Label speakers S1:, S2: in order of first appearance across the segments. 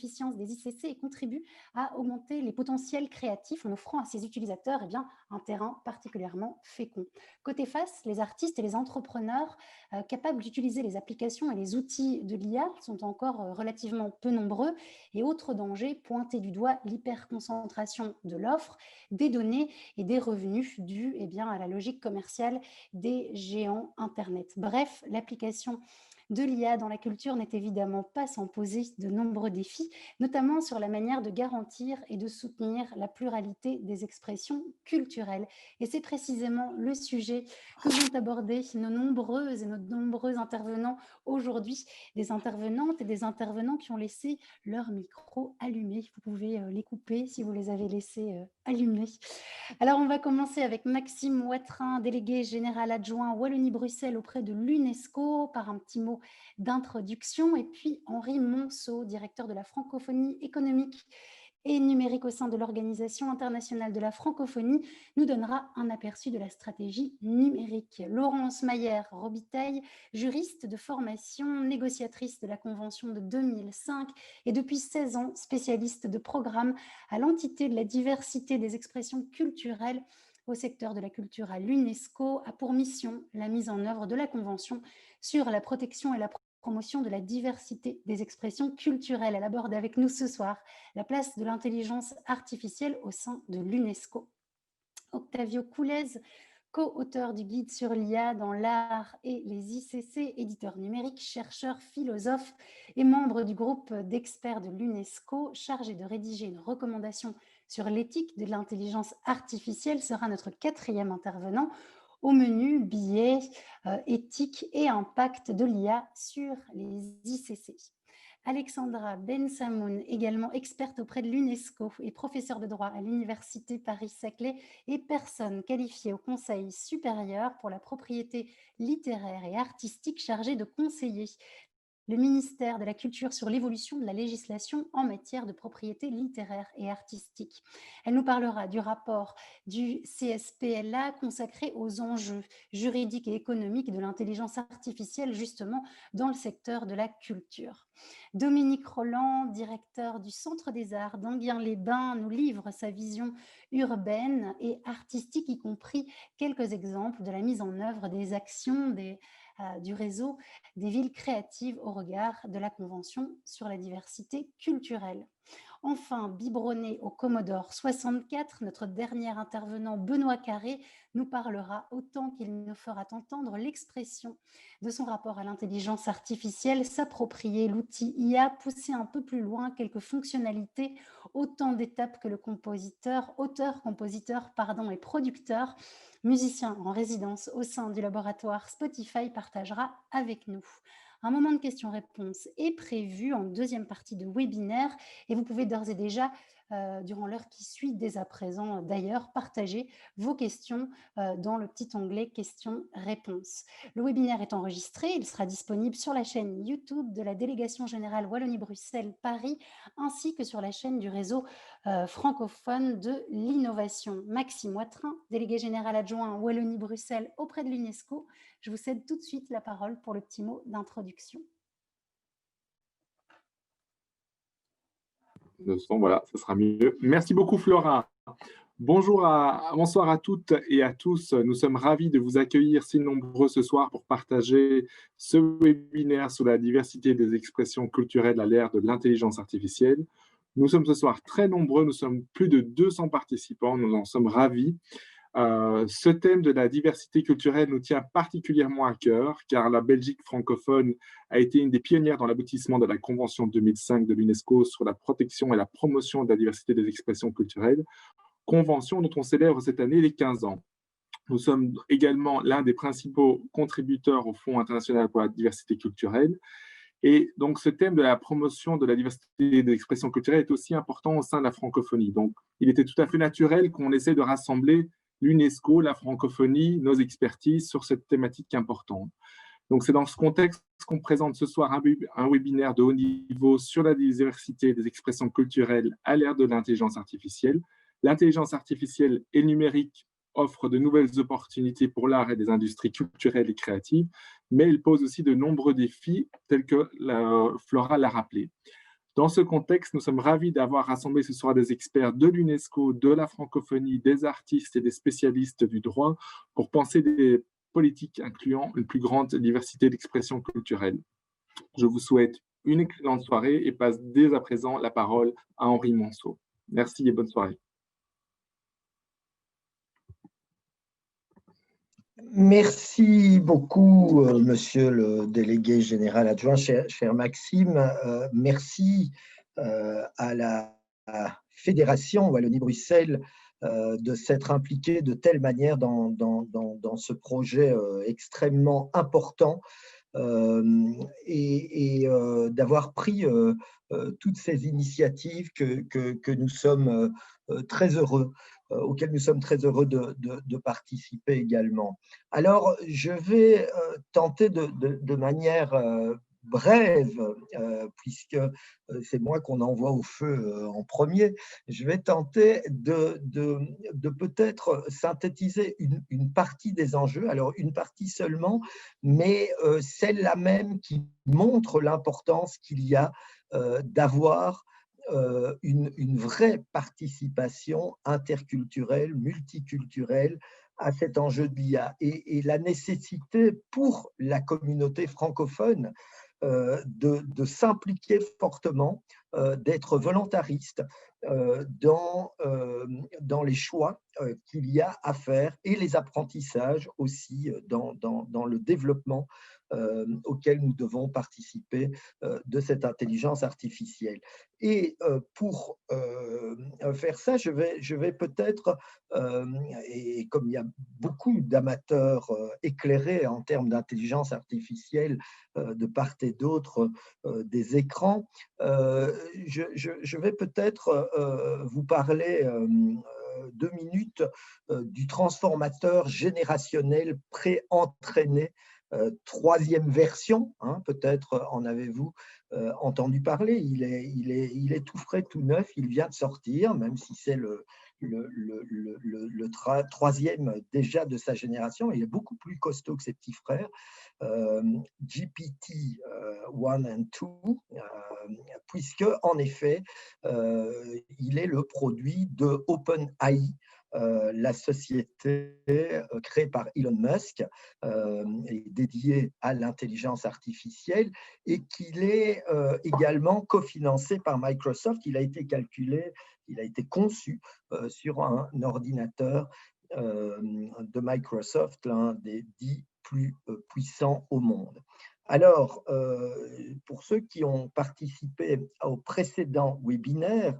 S1: l'efficience des ICC et contribue à augmenter les potentiels créatifs en offrant à ses utilisateurs un terrain particulièrement fécond. Côté face, les artistes et les entrepreneurs capables d'utiliser les applications et les outils de l'IA sont encore relativement peu nombreux. Et autre danger, pointer du doigt l'hyperconcentration de l'offre, des données et des revenus dus à la logique commerciale des géants Internet. Bref, l'application de l'IA dans la culture n'est évidemment pas sans poser de nombreux défis, notamment sur la manière de garantir et de soutenir la pluralité des expressions culturelles. Et c'est précisément le sujet que vont aborder nos nombreux intervenants aujourd'hui, des intervenantes et des intervenants qui ont laissé leur micro allumé. Vous pouvez les couper si vous les avez laissés allumés. Alors, on va commencer avec Maxime Watrin, délégué général adjoint Wallonie-Bruxelles auprès de l'UNESCO, par un petit mot d'introduction, et puis Henri Monceau, directeur de la francophonie économique et numérique au sein de l'Organisation internationale de la francophonie, nous donnera un aperçu de la stratégie numérique. Laurence Mayer-Robitaille, juriste de formation, négociatrice de la Convention de 2005 et depuis 16 ans spécialiste de programme à l'entité de la diversité des expressions culturelles au secteur de la culture à l'UNESCO, a pour mission la mise en œuvre de la Convention sur la protection et la promotion de la diversité des expressions culturelles. Elle aborde avec nous ce soir la place de l'intelligence artificielle au sein de l'UNESCO. Octavio Coulez, co-auteur du guide sur l'IA dans l'art et les ICC, éditeur numérique, chercheur, philosophe et membre du groupe d'experts de l'UNESCO chargé de rédiger une recommandation sur l'éthique de l'intelligence artificielle, sera notre quatrième intervenant. Au menu, billets, éthique et impact de l'IA sur les ICC. Alexandra Ben-Samoun, également experte auprès de l'UNESCO et professeure de droit à l'Université Paris-Saclay et personne qualifiée au Conseil supérieur pour la propriété littéraire et artistique chargée de conseiller le ministère de la Culture sur l'évolution de la législation en matière de propriété littéraire et artistique. Elle nous parlera du rapport du CSPLA consacré aux enjeux juridiques et économiques de l'intelligence artificielle, justement dans le secteur de la culture. Dominique Roland, directeur du Centre des Arts d'Enghien-les-Bains, nous livre sa vision urbaine et artistique, y compris quelques exemples de la mise en œuvre des actions du réseau des villes créatives au regard de la Convention sur la diversité culturelle. Enfin, biberonné au Commodore 64, notre dernier intervenant, Benoît Carré, nous parlera autant qu'il nous fera entendre l'expression de son rapport à l'intelligence artificielle, s'approprier l'outil IA, pousser un peu plus loin quelques fonctionnalités, autant d'étapes que le auteur-compositeur et producteur, musicien en résidence au sein du laboratoire Spotify, partagera avec nous. Un moment de questions-réponses est prévu en deuxième partie de webinaire et vous pouvez d'ores et déjà, durant l'heure qui suit, dès à présent d'ailleurs, partager vos questions dans le petit onglet questions-réponses. Le webinaire est enregistré, il sera disponible sur la chaîne YouTube de la Délégation générale Wallonie-Bruxelles-Paris ainsi que sur la chaîne du réseau francophone de l'innovation. Maxime Watrin, délégué général adjoint Wallonie-Bruxelles auprès de l'UNESCO. Je vous cède tout de suite la parole pour le petit mot d'introduction.
S2: Voilà, ça sera mieux. Merci beaucoup, Flora. Bonsoir à toutes et à tous. Nous sommes ravis de vous accueillir si nombreux ce soir pour partager ce webinaire sur la diversité des expressions culturelles à l'ère de l'intelligence artificielle. Nous sommes ce soir très nombreux, nous sommes plus de 200 participants, nous en sommes ravis. Ce thème de la diversité culturelle nous tient particulièrement à cœur, car la Belgique francophone a été une des pionnières dans l'aboutissement de la Convention de 2005 de l'UNESCO sur la protection et la promotion de la diversité des expressions culturelles, convention dont on célèbre cette année les 15 ans. Nous sommes également l'un des principaux contributeurs au Fonds international pour la diversité culturelle. Et donc, ce thème de la promotion de la diversité des expressions culturelles est aussi important au sein de la francophonie. Donc, il était tout à fait naturel qu'on essaie de rassembler l'UNESCO, la francophonie, nos expertises sur cette thématique importante. Donc, c'est dans ce contexte qu'on présente ce soir un webinaire de haut niveau sur la diversité des expressions culturelles à l'ère de l'intelligence artificielle. L'intelligence artificielle et le numérique offrent de nouvelles opportunités pour l'art et des industries culturelles et créatives, mais elle pose aussi de nombreux défis, tels que Flora l'a rappelé. Dans ce contexte, nous sommes ravis d'avoir rassemblé ce soir des experts de l'UNESCO, de la francophonie, des artistes et des spécialistes du droit pour penser des politiques incluant une plus grande diversité d'expressions culturelles. Je vous souhaite une excellente soirée et passe dès à présent la parole à Henri Monceau. Merci et bonne soirée.
S3: Merci beaucoup, monsieur le délégué général adjoint, cher Maxime. Merci à la Fédération Wallonie-Bruxelles de s'être impliquée de telle manière dans ce projet extrêmement important et d'avoir pris toutes ces initiatives que nous sommes très heureux, auxquelles nous sommes très heureux de participer également. Alors, je vais tenter de manière brève, puisque c'est moi qu'on envoie au feu en premier, je vais tenter de peut-être synthétiser une partie des enjeux, alors une partie seulement, mais celle-là même qui montre l'importance qu'il y a d'avoir une vraie participation interculturelle, multiculturelle à cet enjeu de l'IA et la nécessité pour la communauté francophone de s'impliquer fortement, d'être volontariste dans les choix qu'il y a à faire et les apprentissages aussi dans le développement auquel nous devons participer de cette intelligence artificielle. Et pour faire ça, je vais peut-être, et comme il y a beaucoup d'amateurs éclairés en termes d'intelligence artificielle de part et d'autre des écrans, je vais peut-être vous parler 2 minutes du transformateur générationnel pré-entraîné, troisième version, hein, peut-être en avez-vous entendu parler. Il est tout frais, tout neuf, il vient de sortir, même si c'est le troisième déjà de sa génération. Il est beaucoup plus costaud que ses petits frères, GPT 1 et 2, puisque en effet, il est le produit de OpenAI, la société créée par Elon Musk et dédiée à l'intelligence artificielle, et qu'il est également cofinancé par Microsoft. Il a été calculé, il a été conçu sur un ordinateur de Microsoft, l'un des 10 plus puissants au monde. Alors, pour ceux qui ont participé au précédent webinaire,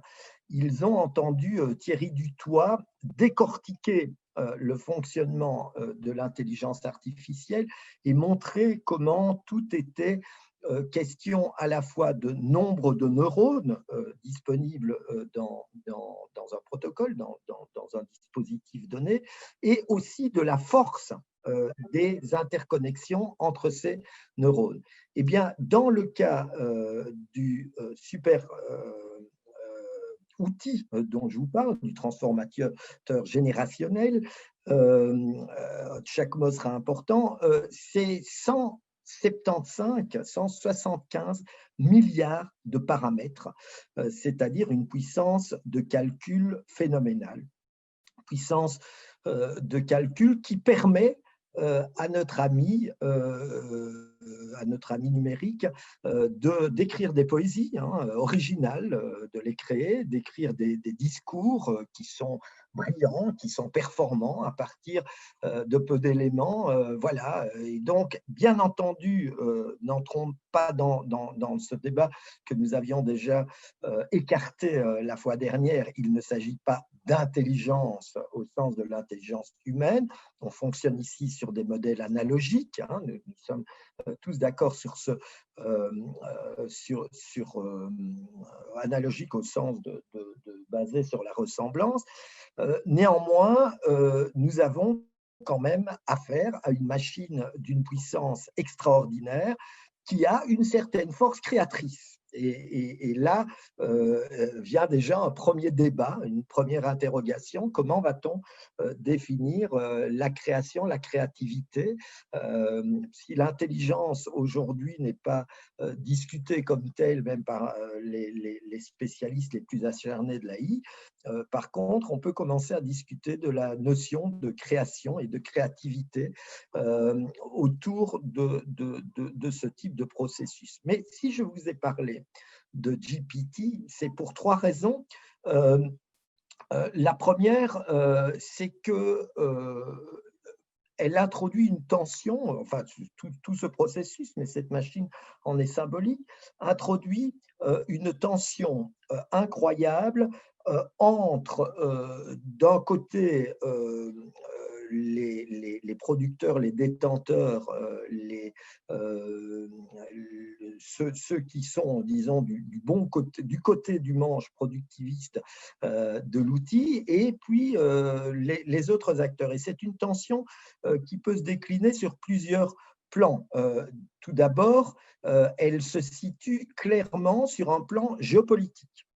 S3: ils ont entendu Thierry Dutoit décortiquer le fonctionnement de l'intelligence artificielle et montrer comment tout était question à la fois de nombre de neurones disponibles dans un protocole, dans un dispositif donné, et aussi de la force des interconnexions entre ces neurones. Eh bien, dans le cas du super outil dont je vous parle, du transformateur générationnel, chaque mot sera important, c'est 175 milliards de paramètres, c'est-à-dire une puissance de calcul phénoménale. Puissance de calcul qui permet à notre ami numérique d'écrire des poésies originales, de les créer, d'écrire des discours qui sont brillants, qui sont performants à partir de peu d'éléments. Voilà. Et donc, bien entendu, n'entrons pas dans ce débat que nous avions déjà écarté la fois dernière. Il ne s'agit pas d'intelligence au sens de l'intelligence humaine. On fonctionne ici sur des modèles analogiques. Nous sommes tous d'accord sur ce analogique au sens de basé sur la ressemblance. Néanmoins, nous avons quand même affaire à une machine d'une puissance extraordinaire qui a une certaine force créatrice. Et là vient déjà un premier débat, une première interrogation. Comment va-t-on définir la création, la créativité? Si l'intelligence aujourd'hui n'est pas discutée comme telle, même par les spécialistes les plus acharnés de l'AI, par contre, on peut commencer à discuter de la notion de création et de créativité autour de ce type de processus. Mais si je vous ai parlé de GPT, c'est pour trois raisons. La première, c'est que elle introduit une tension, enfin tout ce processus, mais cette machine en est symbolique, introduit une tension incroyable entre, d'un côté, les producteurs, les détenteurs, ceux qui sont, disons, du bon côté, du côté du manche productiviste de l'outil, et puis les autres acteurs. Et c'est une tension qui peut se décliner sur plusieurs plans. Tout d'abord, elle se situe clairement sur un plan géopolitique.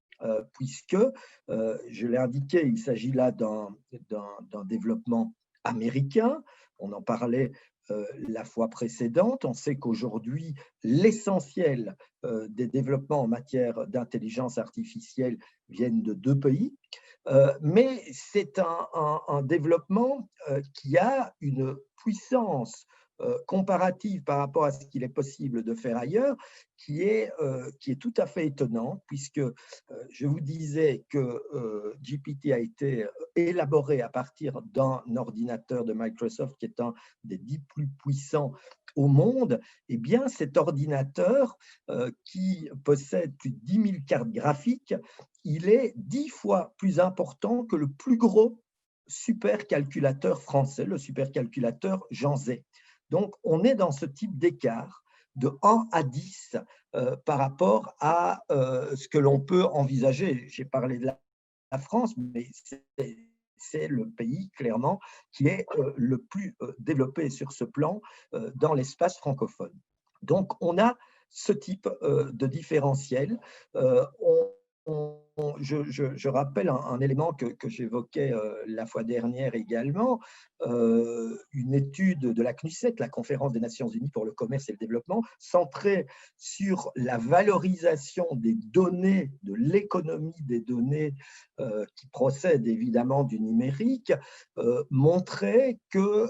S3: Puisque, je l'ai indiqué, il s'agit là d'un développement américain. On en parlait la fois précédente. On sait qu'aujourd'hui, l'essentiel des développements en matière d'intelligence artificielle viennent de deux pays. Mais c'est un développement qui a une puissance comparative par rapport à ce qu'il est possible de faire ailleurs, qui est tout à fait étonnante, puisque je vous disais que GPT a été élaboré à partir d'un ordinateur de Microsoft qui est un des 10 plus puissants au monde. Eh bien, cet ordinateur qui possède plus de 10 000 cartes graphiques, il est 10 fois plus important que le plus gros supercalculateur français, le supercalculateur Jean Zay. Donc, on est dans ce type d'écart de 1 à 10 par rapport à ce que l'on peut envisager. J'ai parlé de la France, mais c'est le pays, clairement, qui est le plus développé sur ce plan dans l'espace francophone. Donc, on a ce type de différentiel. Je rappelle un élément que j'évoquais la fois dernière également, une étude de la CNUSEC, la Conférence des Nations Unies pour le commerce et le développement, centrée sur la valorisation des données, de l'économie des données qui procède évidemment du numérique, montrait que,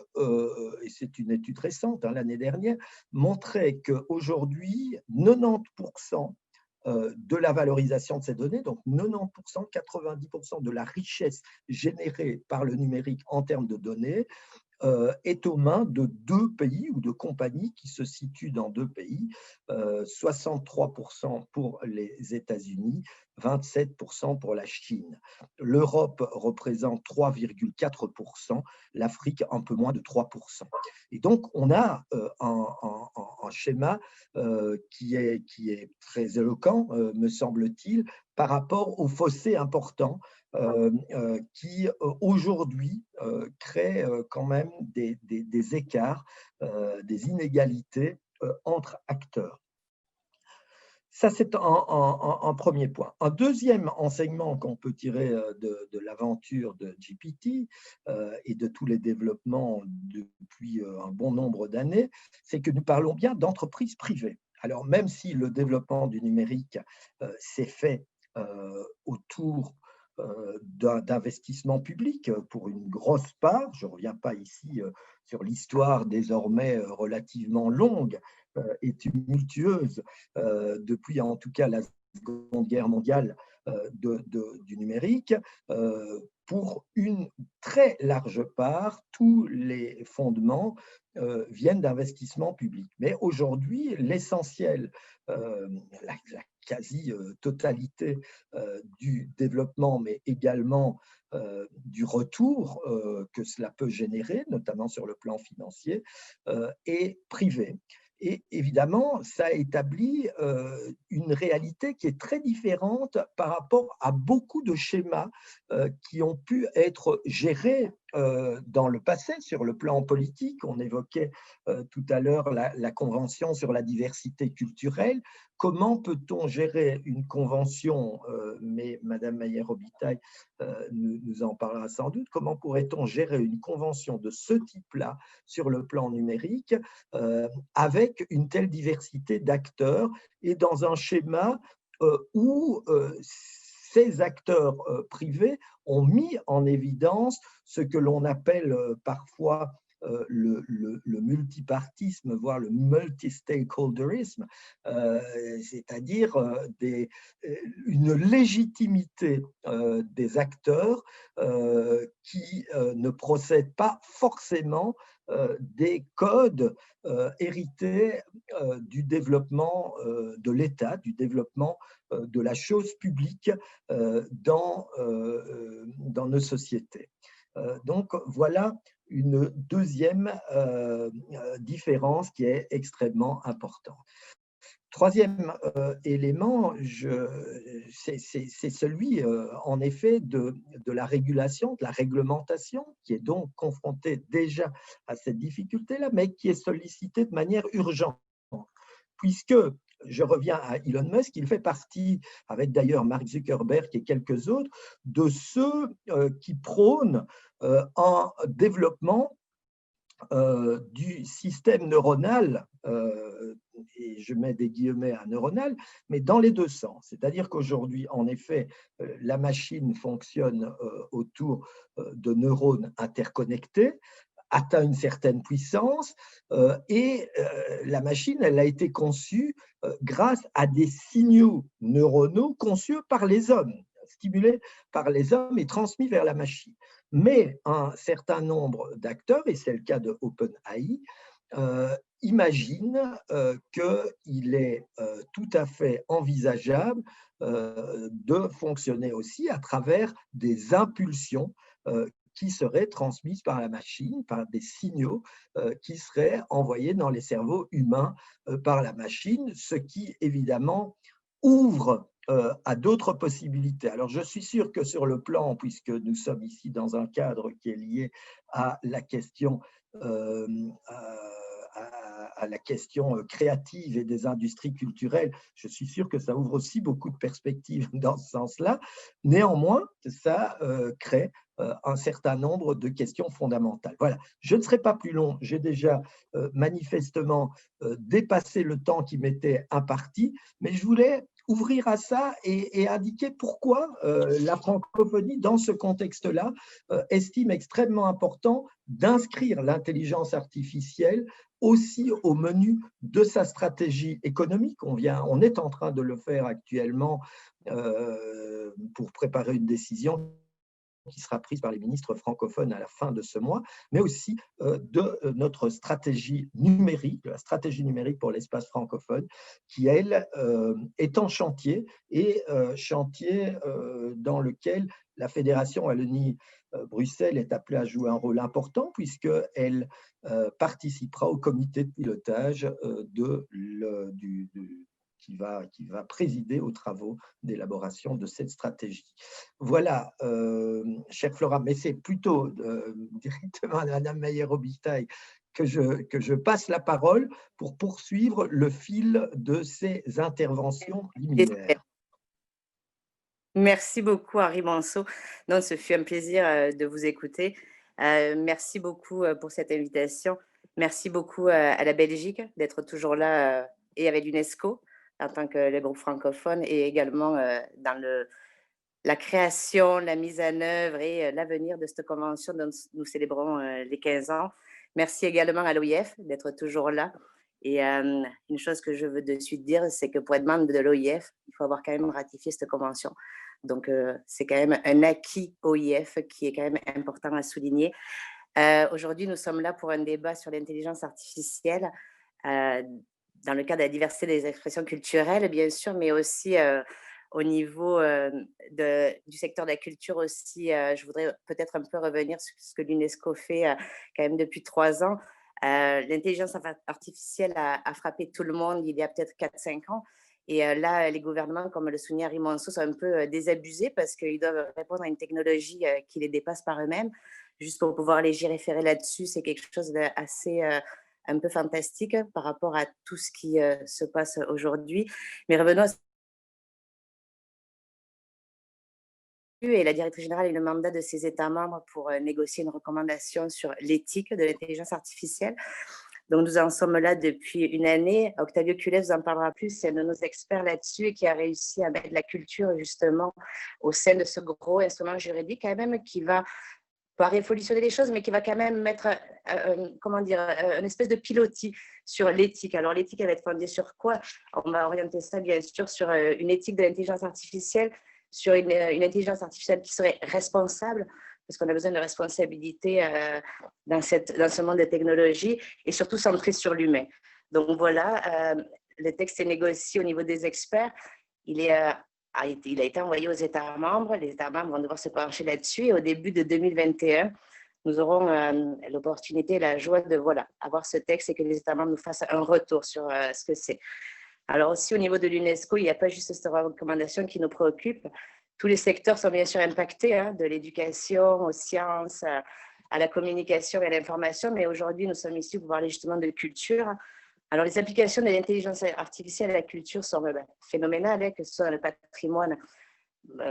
S3: et c'est une étude récente, l'année dernière, montrait qu'aujourd'hui, 90% de la valorisation de ces données, donc 90%, 90% de la richesse générée par le numérique en termes de données est aux mains de deux pays ou de compagnies qui se situent dans deux pays, 63% pour les États-Unis, 27% pour la Chine. L'Europe représente 3,4%, l'Afrique un peu moins de 3%. Et donc, on a un schéma qui est très éloquent, me semble-t-il, par rapport au fossé important qui aujourd'hui crée quand même des écarts, des inégalités entre acteurs. Ça, c'est un premier point. Un deuxième enseignement qu'on peut tirer de l'aventure de GPT et de tous les développements depuis un bon nombre d'années, c'est que nous parlons bien d'entreprises privées. Alors, même si le développement du numérique s'est fait autour d'investissement public pour une grosse part. Je ne reviens pas ici sur l'histoire désormais relativement longue et tumultueuse depuis en tout cas la Seconde Guerre mondiale du numérique. Pour une très large part, tous les fondements viennent d'investissements publics. Mais aujourd'hui, l'essentiel, la quasi-totalité du développement, mais également du retour que cela peut générer, notamment sur le plan financier, est privé. Et évidemment, ça établit une réalité qui est très différente par rapport à beaucoup de schémas qui ont pu être gérés dans le passé sur le plan politique. On évoquait tout à l'heure la Convention sur la diversité culturelle. Comment peut-on gérer une convention, mais Madame Maillère-Robitaille nous en parlera sans doute, comment pourrait-on gérer une convention de ce type-là sur le plan numérique avec une telle diversité d'acteurs et dans un schéma où ces acteurs privés ont mis en évidence ce que l'on appelle parfois le multipartisme, voire le multi-stakeholderisme, c'est-à-dire une légitimité des acteurs qui ne procèdent pas forcément des codes hérités du développement de l'État, du développement de la chose publique dans nos sociétés. Donc voilà une deuxième différence qui est extrêmement importante. Troisième élément, c'est celui en effet de la régulation, de la réglementation, qui est donc confrontée déjà à cette difficulté-là, mais qui est sollicitée de manière urgente, puisque je reviens à Elon Musk, il fait partie, avec d'ailleurs Mark Zuckerberg et quelques autres, de ceux qui prônent un développement du système neuronal, et je mets des guillemets à neuronal, mais dans les deux sens. C'est-à-dire qu'aujourd'hui, en effet, la machine fonctionne autour de neurones interconnectés, atteint une certaine puissance et la machine, elle a été conçue grâce à des signaux neuronaux conçus par les hommes, stimulés par les hommes et transmis vers la machine. Mais un certain nombre d'acteurs, et c'est le cas de OpenAI, imaginent qu'il est tout à fait envisageable de fonctionner aussi à travers des impulsions qui seraient transmises par la machine, par des signaux qui seraient envoyés dans les cerveaux humains par la machine, ce qui évidemment ouvre à d'autres possibilités. Alors je suis sûr que sur le plan, puisque nous sommes ici dans un cadre qui est lié à la question à la question créative et des industries culturelles, je suis sûr que ça ouvre aussi beaucoup de perspectives dans ce sens-là. Néanmoins, ça crée un certain nombre de questions fondamentales. Voilà, je ne serai pas plus long, j'ai déjà manifestement dépassé le temps qui m'était imparti, mais je voulais ouvrir à ça et indiquer pourquoi la francophonie, dans ce contexte-là, estime extrêmement important d'inscrire l'intelligence artificielle aussi au menu de sa stratégie économique. On est en train de le faire actuellement pour préparer une décision qui sera prise par les ministres francophones à la fin de ce mois, mais aussi de notre stratégie numérique, la stratégie numérique pour l'espace francophone, qui, elle, est en chantier et chantier dans lequel la Fédération Wallonie-Bruxelles est appelée à jouer un rôle important puisqu'elle participera au comité de pilotage qui va présider aux travaux d'élaboration de cette stratégie. Voilà, chère Flora, mais c'est plutôt directement à Madame Maillère-Robitaille que je passe la parole pour poursuivre le fil de ces interventions liminaires.
S4: Merci beaucoup, Henri Manceau. Non, ce fut un plaisir de vous écouter. Merci beaucoup pour cette invitation. Merci beaucoup à la Belgique d'être toujours là et avec l'UNESCO en tant que le groupe francophone et également dans la création, la mise en œuvre et l'avenir de cette convention dont nous célébrons les 15 ans. Merci également à l'OIF d'être toujours là. Et une chose que je veux de suite dire, c'est que pour être membre de l'OIF, il faut avoir quand même ratifié cette convention. Donc, c'est quand même un acquis OIF qui est quand même important à souligner. Aujourd'hui, nous sommes là pour un débat sur l'intelligence artificielle dans le cadre de la diversité des expressions culturelles, bien sûr, mais aussi au niveau du secteur de la culture aussi. Je voudrais peut-être un peu revenir sur ce que l'UNESCO fait quand même depuis 3 ans. L'intelligence artificielle a frappé tout le monde il y a peut-être 4-5 ans. Et là, les gouvernements, comme le soulignait Rimonceau, sont un peu désabusés parce qu'ils doivent répondre à une technologie qui les dépasse par eux-mêmes. juste pour pouvoir légiférer là-dessus, c'est quelque chose d'assez un peu fantastique par rapport à tout ce qui se passe aujourd'hui. Mais revenons et la directrice générale a eu le mandat de ses États membres pour négocier une recommandation sur l'éthique de l'intelligence artificielle. Donc, nous en sommes là depuis une année. Octavio Culet vous en parlera plus, c'est un de nos experts là-dessus et qui a réussi à mettre la culture justement au sein de ce gros instrument juridique quand même qui va pas révolutionner les choses, mais qui va quand même mettre, comment dire, une espèce de pilotis sur l'éthique. Alors, l'éthique, elle va être fondée sur quoi? On va orienter ça, bien sûr, sur une éthique de l'intelligence artificielle, sur une intelligence artificielle qui serait responsable, parce qu'on a besoin de responsabilité dans ce monde de technologie, et surtout centré sur l'humain. Donc, voilà, le texte est négocié au niveau des experts. Il a été envoyé aux États membres. Les États membres vont devoir se pencher là-dessus. Et au début de 2021, nous aurons l'opportunité et la joie de avoir ce texte et que les États membres nous fassent un retour sur ce que c'est. Alors aussi, au niveau de l'UNESCO, il n'y a pas juste cette recommandation qui nous préoccupe. Tous les secteurs sont bien sûr impactés, de l'éducation aux sciences, à la communication et à l'information. Mais aujourd'hui, nous sommes ici pour parler justement de culture. Alors, les applications de l'intelligence artificielle à la culture sont phénoménales, que ce soit dans le patrimoine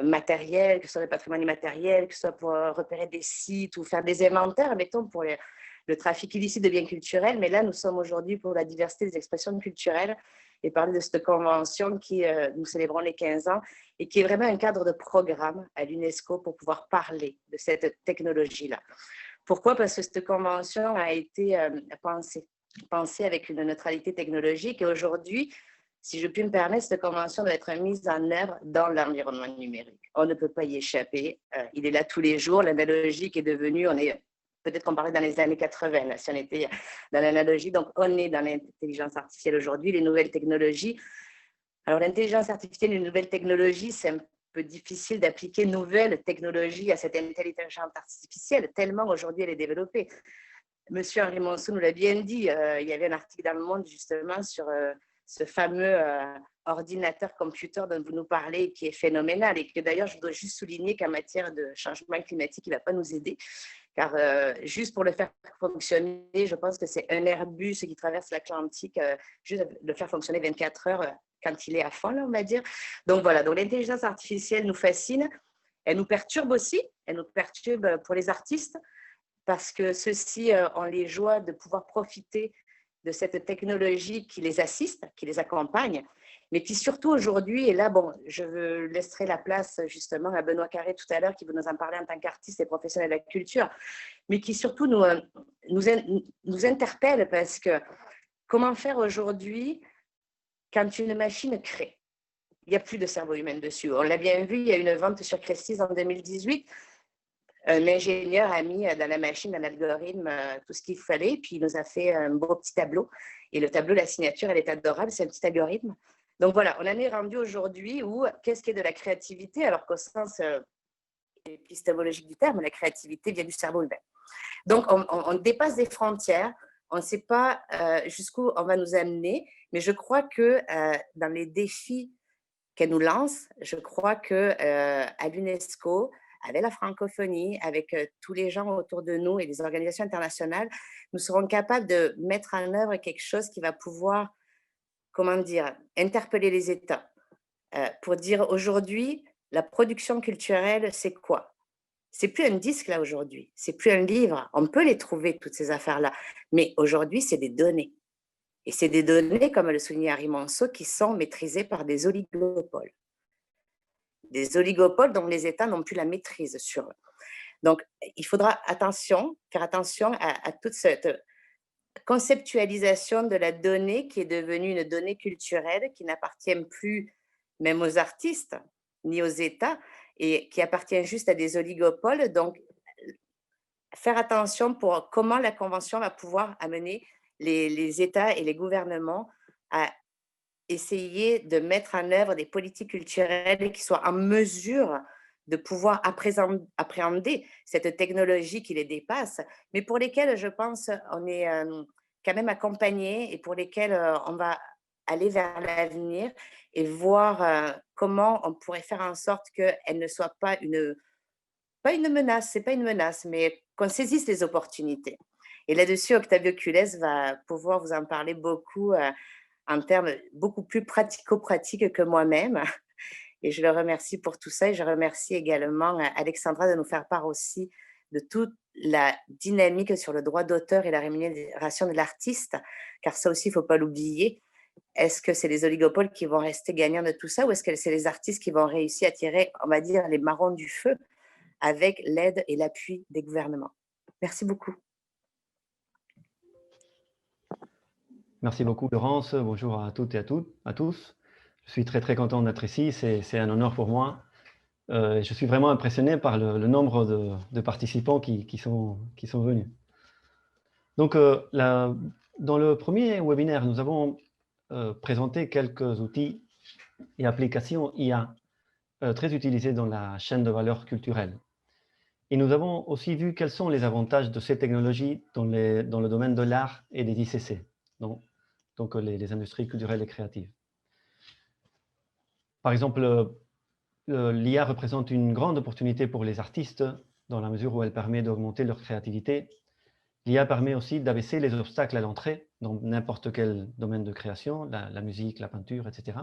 S4: matériel, que ce soit le patrimoine immatériel, que ce soit pour repérer des sites ou faire des inventaires, mettons, pour le trafic illicite de biens culturels. Mais là, nous sommes aujourd'hui pour la diversité des expressions culturelles et parler de cette convention qui, nous célébrons les 15 ans et qui est vraiment un cadre de programme à l'UNESCO pour pouvoir parler de cette technologie-là. Pourquoi? Parce que cette convention a été pensée avec une neutralité technologique et aujourd'hui, si je puis me permettre, cette convention doit être mise en œuvre dans l'environnement numérique. On ne peut pas y échapper. Il est là tous les jours. L'analogique est devenue, peut-être qu'on parlait dans les années 80, là, si on était dans l'analogie. Donc, on est dans l'intelligence artificielle aujourd'hui, les nouvelles technologies. Alors, l'intelligence artificielle et les nouvelles technologies, c'est un peu difficile d'appliquer nouvelles technologies à cette intelligence artificielle, tellement aujourd'hui elle est développée. Monsieur Henri Monceau nous l'a bien dit, il y avait un article dans Le Monde justement sur ce fameux ordinateur computer dont vous nous parlez, qui est phénoménal et que d'ailleurs je dois juste souligner qu'en matière de changement climatique, il ne va pas nous aider. Car juste pour le faire fonctionner, je pense que c'est un Airbus qui traverse l'Atlantique, juste le faire fonctionner 24 heures quand il est à fond, là, on va dire. Donc voilà, donc l'intelligence artificielle nous fascine, elle nous perturbe aussi, elle nous perturbe pour les artistes, parce que ceux-ci ont les joies de pouvoir profiter de cette technologie qui les assiste, qui les accompagne, mais qui surtout aujourd'hui, et là, bon, je laisserai la place justement à Benoît Carré tout à l'heure, qui veut nous en parler en tant qu'artiste et professionnel de la culture, mais qui surtout nous interpelle parce que comment faire aujourd'hui quand une machine crée? Il n'y a plus de cerveau humain dessus. On l'a bien vu, il y a une vente sur Christie's en 2018. Un ingénieur a mis dans la machine, dans l'algorithme, tout ce qu'il fallait, puis il nous a fait un beau petit tableau. Et le tableau, la signature, elle est adorable, c'est un petit algorithme. Donc voilà, on en est rendu aujourd'hui où qu'est-ce qui est de la créativité, alors qu'au sens épistémologique du terme, la créativité vient du cerveau humain. Donc on dépasse des frontières, on ne sait pas jusqu'où on va nous amener, mais je crois que dans les défis qu'elle nous lance, je crois qu'à l'UNESCO, avec la francophonie, avec tous les gens autour de nous et les organisations internationales, nous serons capables de mettre en œuvre quelque chose qui va pouvoir, comment dire, interpeller les États pour dire aujourd'hui, la production culturelle, c'est quoi? C'est plus un disque là aujourd'hui, c'est plus un livre. On peut les trouver, toutes ces affaires-là, mais aujourd'hui, c'est des données. Et c'est des données, comme le soulignait Harry Monceau, qui sont maîtrisées par des oligopoles. Des oligopoles dont les États n'ont plus la maîtrise sur eux. Donc, il faudra faire attention à toute cette conceptualisation de la donnée qui est devenue une donnée culturelle qui n'appartient plus même aux artistes ni aux États et qui appartient juste à des oligopoles. Donc, faire attention pour comment la Convention va pouvoir amener les États et les gouvernements à essayer de mettre en œuvre des politiques culturelles qui soient en mesure de pouvoir appréhender cette technologie qui les dépasse, mais pour lesquelles, je pense, on est quand même accompagné et pour lesquelles on va aller vers l'avenir et voir comment on pourrait faire en sorte qu'elles ne soient pas pas une menace, c'est pas une menace, mais qu'on saisisse les opportunités. Et là-dessus, Octavio Cules va pouvoir vous en parler beaucoup en termes beaucoup plus pratico-pratiques que moi-même. Et je le remercie pour tout ça. Et je remercie également Alexandra de nous faire part aussi de toute la dynamique sur le droit d'auteur et la rémunération de l'artiste, car ça aussi, il ne faut pas l'oublier. Est-ce que c'est les oligopoles qui vont rester gagnants de tout ça ou est-ce que c'est les artistes qui vont réussir à tirer, on va dire, les marrons du feu avec l'aide et l'appui des gouvernements? Merci beaucoup.
S5: Merci beaucoup, Laurence. Bonjour à toutes et à tous. Je suis très, très content d'être ici. C'est un honneur pour moi. Je suis vraiment impressionné par le nombre de participants qui sont venus. Donc, dans le premier webinaire, nous avons présenté quelques outils et applications IA très utilisés dans la chaîne de valeur culturelle. Et nous avons aussi vu quels sont les avantages de ces technologies dans le domaine de l'art et des ICC, donc les industries culturelles et créatives. Par exemple, l'IA représente une grande opportunité pour les artistes dans la mesure où elle permet d'augmenter leur créativité. L'IA permet aussi d'abaisser les obstacles à l'entrée dans n'importe quel domaine de création, la musique, la peinture, etc.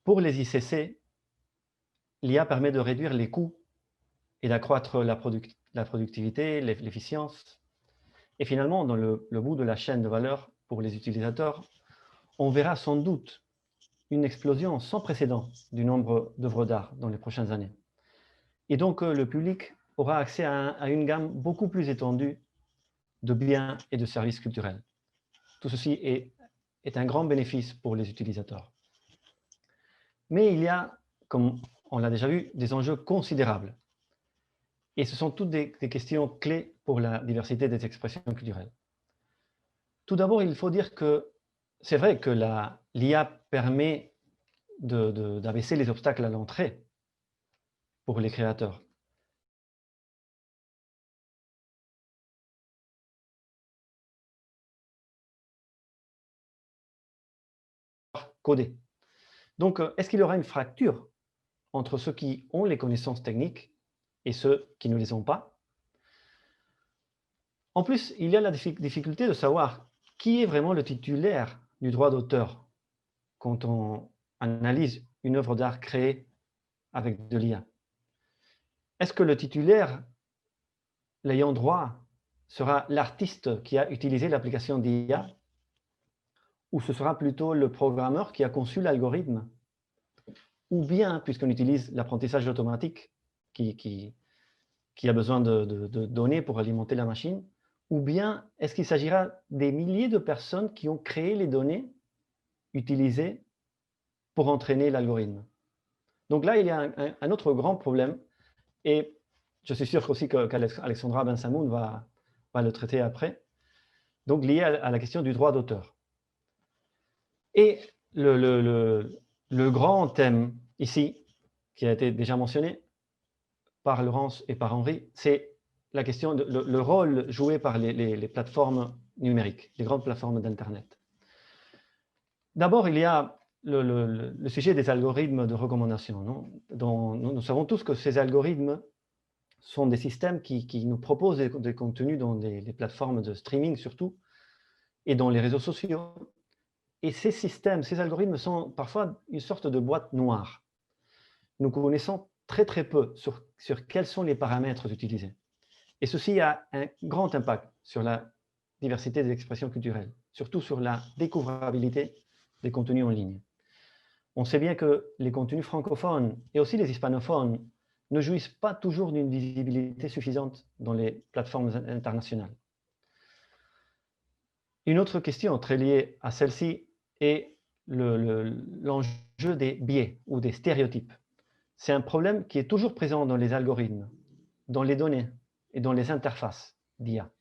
S5: Pour les ICC, l'IA permet de réduire les coûts et d'accroître la productivité, l'efficience. Et finalement, dans le bout de la chaîne de valeur pour les utilisateurs, on verra sans doute une explosion sans précédent du nombre d'œuvres d'art dans les prochaines années. Et donc, le public aura accès à une gamme beaucoup plus étendue de biens et de services culturels. Tout ceci est un grand bénéfice pour les utilisateurs. Mais il y a, comme on l'a déjà vu, des enjeux considérables. Et ce sont toutes des questions clés pour la diversité des expressions culturelles. Tout d'abord, il faut dire que c'est vrai que l'IA permet d'abaisser les obstacles à l'entrée pour les créateurs. Coder. Donc, est-ce qu'il y aura une fracture entre ceux qui ont les connaissances techniques et ceux qui ne les ont pas? En plus, il y a la difficulté de savoir qui est vraiment le titulaire du droit d'auteur quand on analyse une œuvre d'art créée avec de l'IA. Est-ce que le titulaire, l'ayant droit, sera l'artiste qui a utilisé l'application d'IA ou ce sera plutôt le programmeur qui a conçu l'algorithme? Ou bien, puisqu'on utilise l'apprentissage automatique qui a besoin de données pour alimenter la machine, ou bien est-ce qu'il s'agira des milliers de personnes qui ont créé les données utilisées pour entraîner l'algorithme? Donc là, il y a un autre grand problème, et je suis sûr aussi qu'Alexandra Ben-Samoun va le traiter après, donc lié à la question du droit d'auteur. Et le grand thème ici, qui a été déjà mentionné par Laurence et par Henri, c'est la question le rôle joué par les plateformes numériques, les grandes plateformes d'Internet. D'abord, il y a le sujet des algorithmes de recommandation. Nous savons tous que ces algorithmes sont des systèmes qui nous proposent des contenus dans les plateformes de streaming surtout, et dans les réseaux sociaux. Et ces systèmes, ces algorithmes sont parfois une sorte de boîte noire. Nous connaissons très très peu sur quels sont les paramètres utilisés. Et ceci a un grand impact sur la diversité des expressions culturelles, surtout sur la découvrabilité des contenus en ligne. On sait bien que les contenus francophones et aussi les hispanophones ne jouissent pas toujours d'une visibilité suffisante dans les plateformes internationales. Une autre question très liée à celle-ci est l'enjeu des biais ou des stéréotypes. C'est un problème qui est toujours présent dans les algorithmes, dans les données et dans les interfaces d'IA.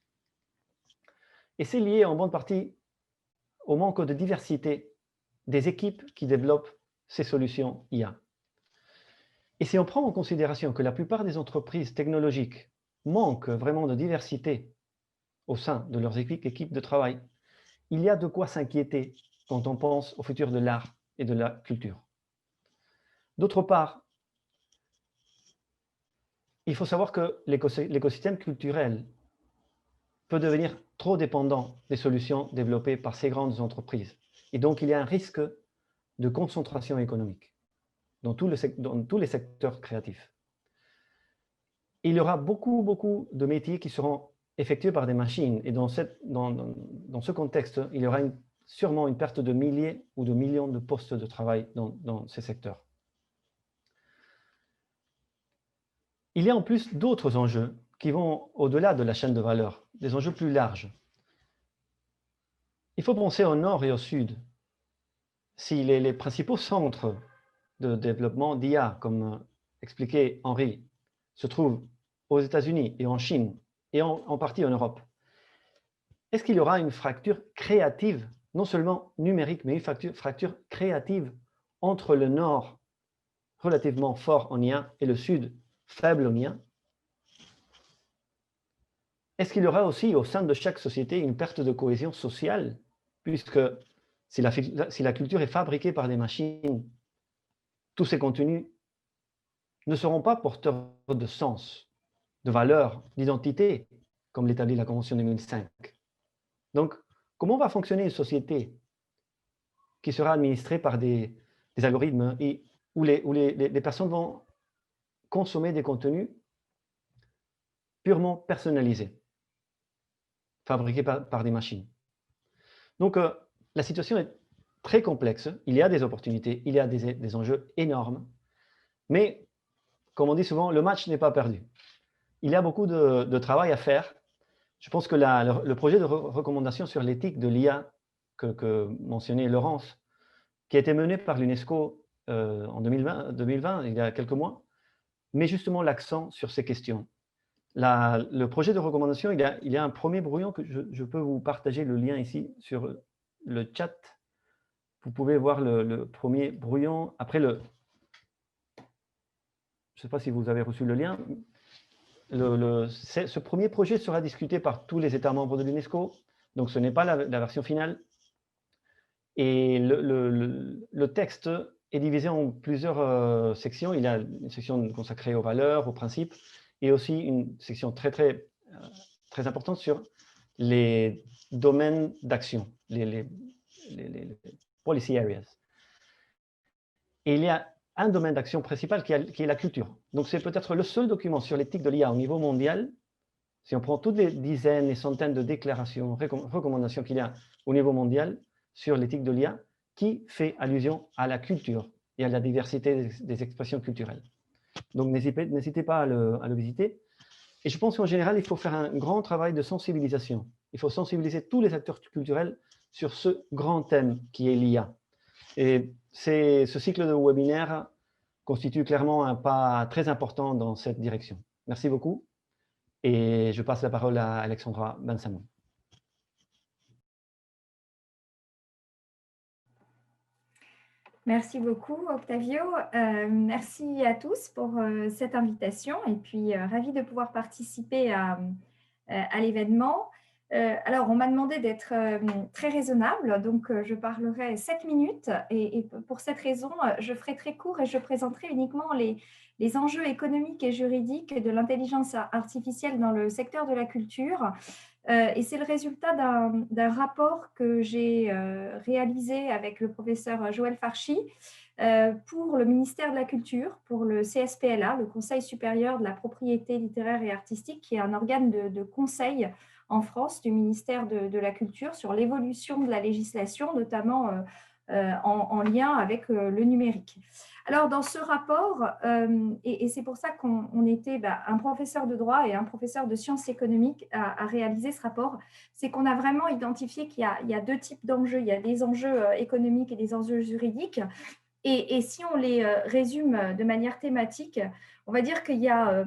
S5: Et c'est lié en bonne partie au manque de diversité des équipes qui développent ces solutions IA. Et si on prend en considération que la plupart des entreprises technologiques manquent vraiment de diversité au sein de leurs équipes de travail, il y a de quoi s'inquiéter quand on pense au futur de l'art et de la culture. D'autre part, il faut savoir que l'écosystème culturel peut devenir trop dépendant des solutions développées par ces grandes entreprises. Et donc, il y a un risque de concentration économique dans tous les secteurs créatifs. Il y aura beaucoup de métiers qui seront effectués par des machines. Et dans ce contexte, il y aura sûrement une perte de milliers ou de millions de postes de travail dans ces secteurs. Il y a en plus d'autres enjeux qui vont au-delà de la chaîne de valeur, des enjeux plus larges. Il faut penser au nord et au sud. Si les principaux centres de développement d'IA, comme expliquait Henri, se trouvent aux États-Unis et en Chine, et en partie en Europe, est-ce qu'il y aura une fracture créative, non seulement numérique, mais une fracture créative entre le nord, relativement fort en IA, et le sud, faible en IA? Est-ce qu'il y aura aussi au sein de chaque société une perte de cohésion sociale, puisque si la culture est fabriquée par des machines, tous ces contenus ne seront pas porteurs de sens, de valeur, d'identité, comme l'établit la Convention de 2005. Donc, comment va fonctionner une société qui sera administrée par des algorithmes et où les personnes vont consommer des contenus purement personnalisés, fabriqués par des machines? Donc, la situation est très complexe. Il y a des opportunités, il y a des enjeux énormes, mais, comme on dit souvent, le match n'est pas perdu. Il y a beaucoup de travail à faire. Je pense que le projet de recommandation sur l'éthique de l'IA que mentionnait Laurence, qui a été mené par l'UNESCO en 2020, il y a quelques mois, met justement l'accent sur ces questions. Le projet de recommandation, il y a un premier brouillon que je peux vous partager le lien ici sur le chat. Vous pouvez voir le premier brouillon. Après, je ne sais pas si vous avez reçu le lien. Ce premier projet sera discuté par tous les États membres de l'UNESCO, donc ce n'est pas la version finale. Et le texte est divisé en plusieurs sections. Il y a une section consacrée aux valeurs, aux principes, et aussi une section très importante sur les domaines d'action, les policy areas. Et il y a un domaine d'action principal qui est la culture. Donc, c'est peut-être le seul document sur l'éthique de l'IA au niveau mondial. Si on prend toutes les dizaines et centaines de déclarations, recommandations qu'il y a au niveau mondial sur l'éthique de l'IA, qui fait allusion à la culture et à la diversité des expressions culturelles. Donc, n'hésitez pas à le visiter. Et je pense qu'en général, il faut faire un grand travail de sensibilisation. Il faut sensibiliser tous les acteurs culturels sur ce grand thème qui est l'IA. Et ce cycle de webinaire constitue clairement un pas très important dans cette direction. Merci beaucoup. Et je passe la parole à Alexandra Bensamou.
S6: Merci beaucoup, Octavio. Merci à tous pour cette invitation et puis ravie de pouvoir participer à l'événement. Alors, on m'a demandé d'être très raisonnable, donc je parlerai 7 minutes et pour cette raison, je ferai très court et je présenterai uniquement les enjeux économiques et juridiques de l'intelligence artificielle dans le secteur de la culture. Et c'est le résultat d'un rapport que j'ai réalisé avec le professeur Joël Farchi pour le ministère de la Culture, pour le CSPLA, le Conseil supérieur de la propriété littéraire et artistique, qui est un organe de conseil en France du ministère de la Culture sur l'évolution de la législation, notamment en lien avec le numérique. Alors, dans ce rapport, et c'est pour ça qu'on était un professeur de droit et un professeur de sciences économiques à réaliser ce rapport, c'est qu'on a vraiment identifié qu'il y a deux types d'enjeux. Il y a des enjeux économiques et des enjeux juridiques. Et si on les résume de manière thématique, on va dire qu'il y a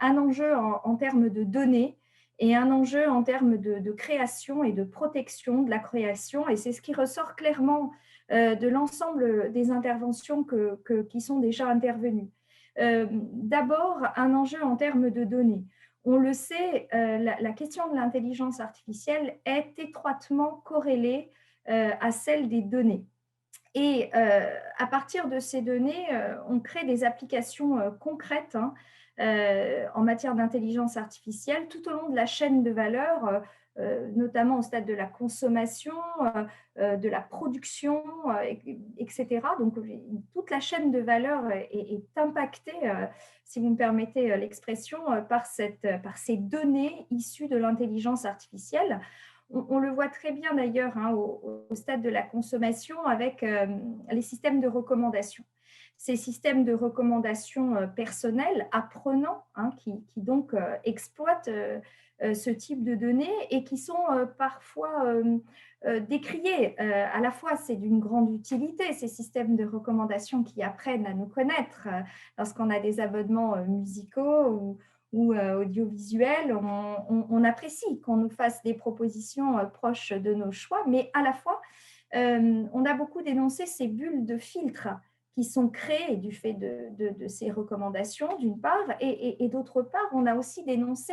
S6: un enjeu en termes de données et un enjeu en termes de création et de protection de la création. Et c'est ce qui ressort clairement de l'ensemble des interventions qui sont déjà intervenues. D'abord, un enjeu en termes de données. On le sait, la question de l'intelligence artificielle est étroitement corrélée à celle des données. Et à partir de ces données, on crée des applications concrètes en matière d'intelligence artificielle tout au long de la chaîne de valeur, notamment au stade de la consommation, de la production, etc. Donc, toute la chaîne de valeur est impactée, si vous me permettez l'expression, par ces données issues de l'intelligence artificielle. On le voit très bien d'ailleurs au stade de la consommation avec les systèmes de recommandation. Ces systèmes de recommandation personnels, apprenants, qui donc exploitent ce type de données et qui sont parfois décriés. À la fois, c'est d'une grande utilité, ces systèmes de recommandation qui apprennent à nous connaître lorsqu'on a des abonnements musicaux ou audiovisuels. On apprécie qu'on nous fasse des propositions proches de nos choix, mais à la fois, on a beaucoup dénoncé ces bulles de filtre qui sont créées du fait de ces recommandations, d'une part, et d'autre part, on a aussi dénoncé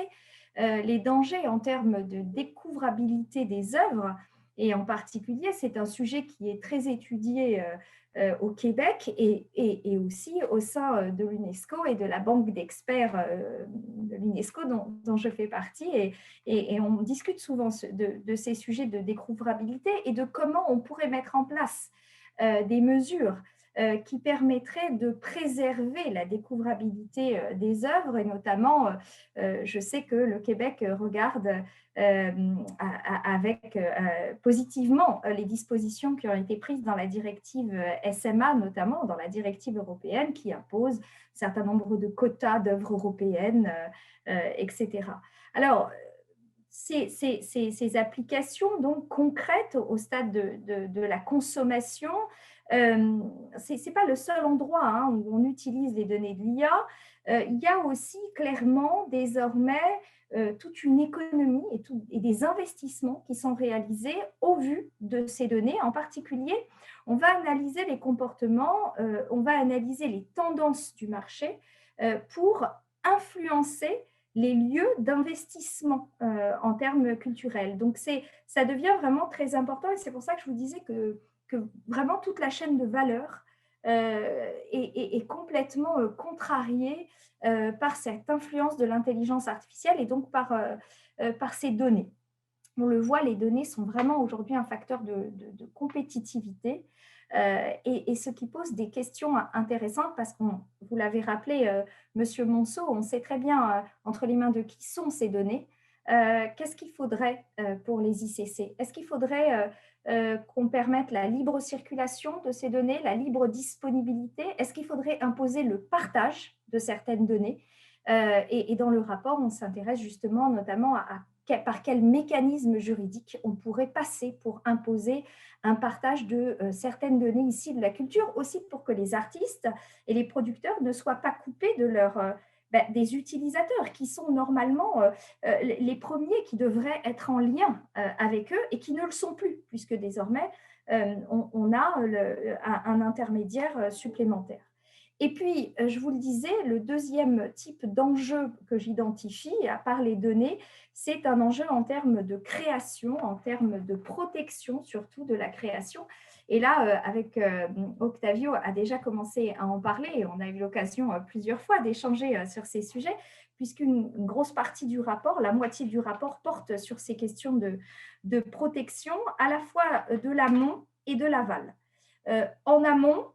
S6: les dangers en termes de découvrabilité des œuvres, et en particulier, c'est un sujet qui est très étudié au Québec et aussi au sein de l'UNESCO et de la banque d'experts de l'UNESCO dont je fais partie, et on discute souvent de ces sujets de découvrabilité et de comment on pourrait mettre en place des mesures qui permettrait de préserver la découvrabilité des œuvres, et notamment, je sais que le Québec regarde avec positivement les dispositions qui ont été prises dans la directive SMA, notamment dans la directive européenne qui impose un certain nombre de quotas d'œuvres européennes, etc. Alors, ces applications donc concrètes au stade de la consommation, ce n'est pas le seul endroit où on utilise les données de l'IA. Il y a aussi clairement désormais toute une économie et des investissements qui sont réalisés au vu de ces données. En particulier, on va analyser les comportements, on va analyser les tendances du marché pour influencer les lieux d'investissement en termes culturels. Donc, ça devient vraiment très important, et c'est pour ça que je vous disais que vraiment toute la chaîne de valeur est complètement contrariée par cette influence de l'intelligence artificielle et donc par ces données. On le voit, les données sont vraiment aujourd'hui un facteur de compétitivité et ce qui pose des questions intéressantes parce que vous l'avez rappelé, Monsieur Monceau, on sait très bien entre les mains de qui sont ces données. Qu'est-ce qu'il faudrait pour les ICC? Est-ce qu'il faudrait qu'on permette la libre circulation de ces données, la libre disponibilité? Est-ce qu'il faudrait imposer le partage de certaines données? Et dans le rapport, on s'intéresse justement notamment par quel mécanisme juridique on pourrait passer pour imposer un partage de certaines données ici de la culture, aussi pour que les artistes et les producteurs ne soient pas coupés de des utilisateurs qui sont normalement les premiers qui devraient être en lien avec eux et qui ne le sont plus, puisque désormais, on a un intermédiaire supplémentaire. Et puis, je vous le disais, le deuxième type d'enjeu que j'identifie, à part les données, c'est un enjeu en termes de création, en termes de protection, surtout de la création. Et là, avec Octavio a déjà commencé à en parler, et on a eu l'occasion plusieurs fois d'échanger sur ces sujets, puisqu'une grosse partie du rapport, la moitié du rapport, porte sur ces questions de protection, à la fois de l'amont et de l'aval. En amont,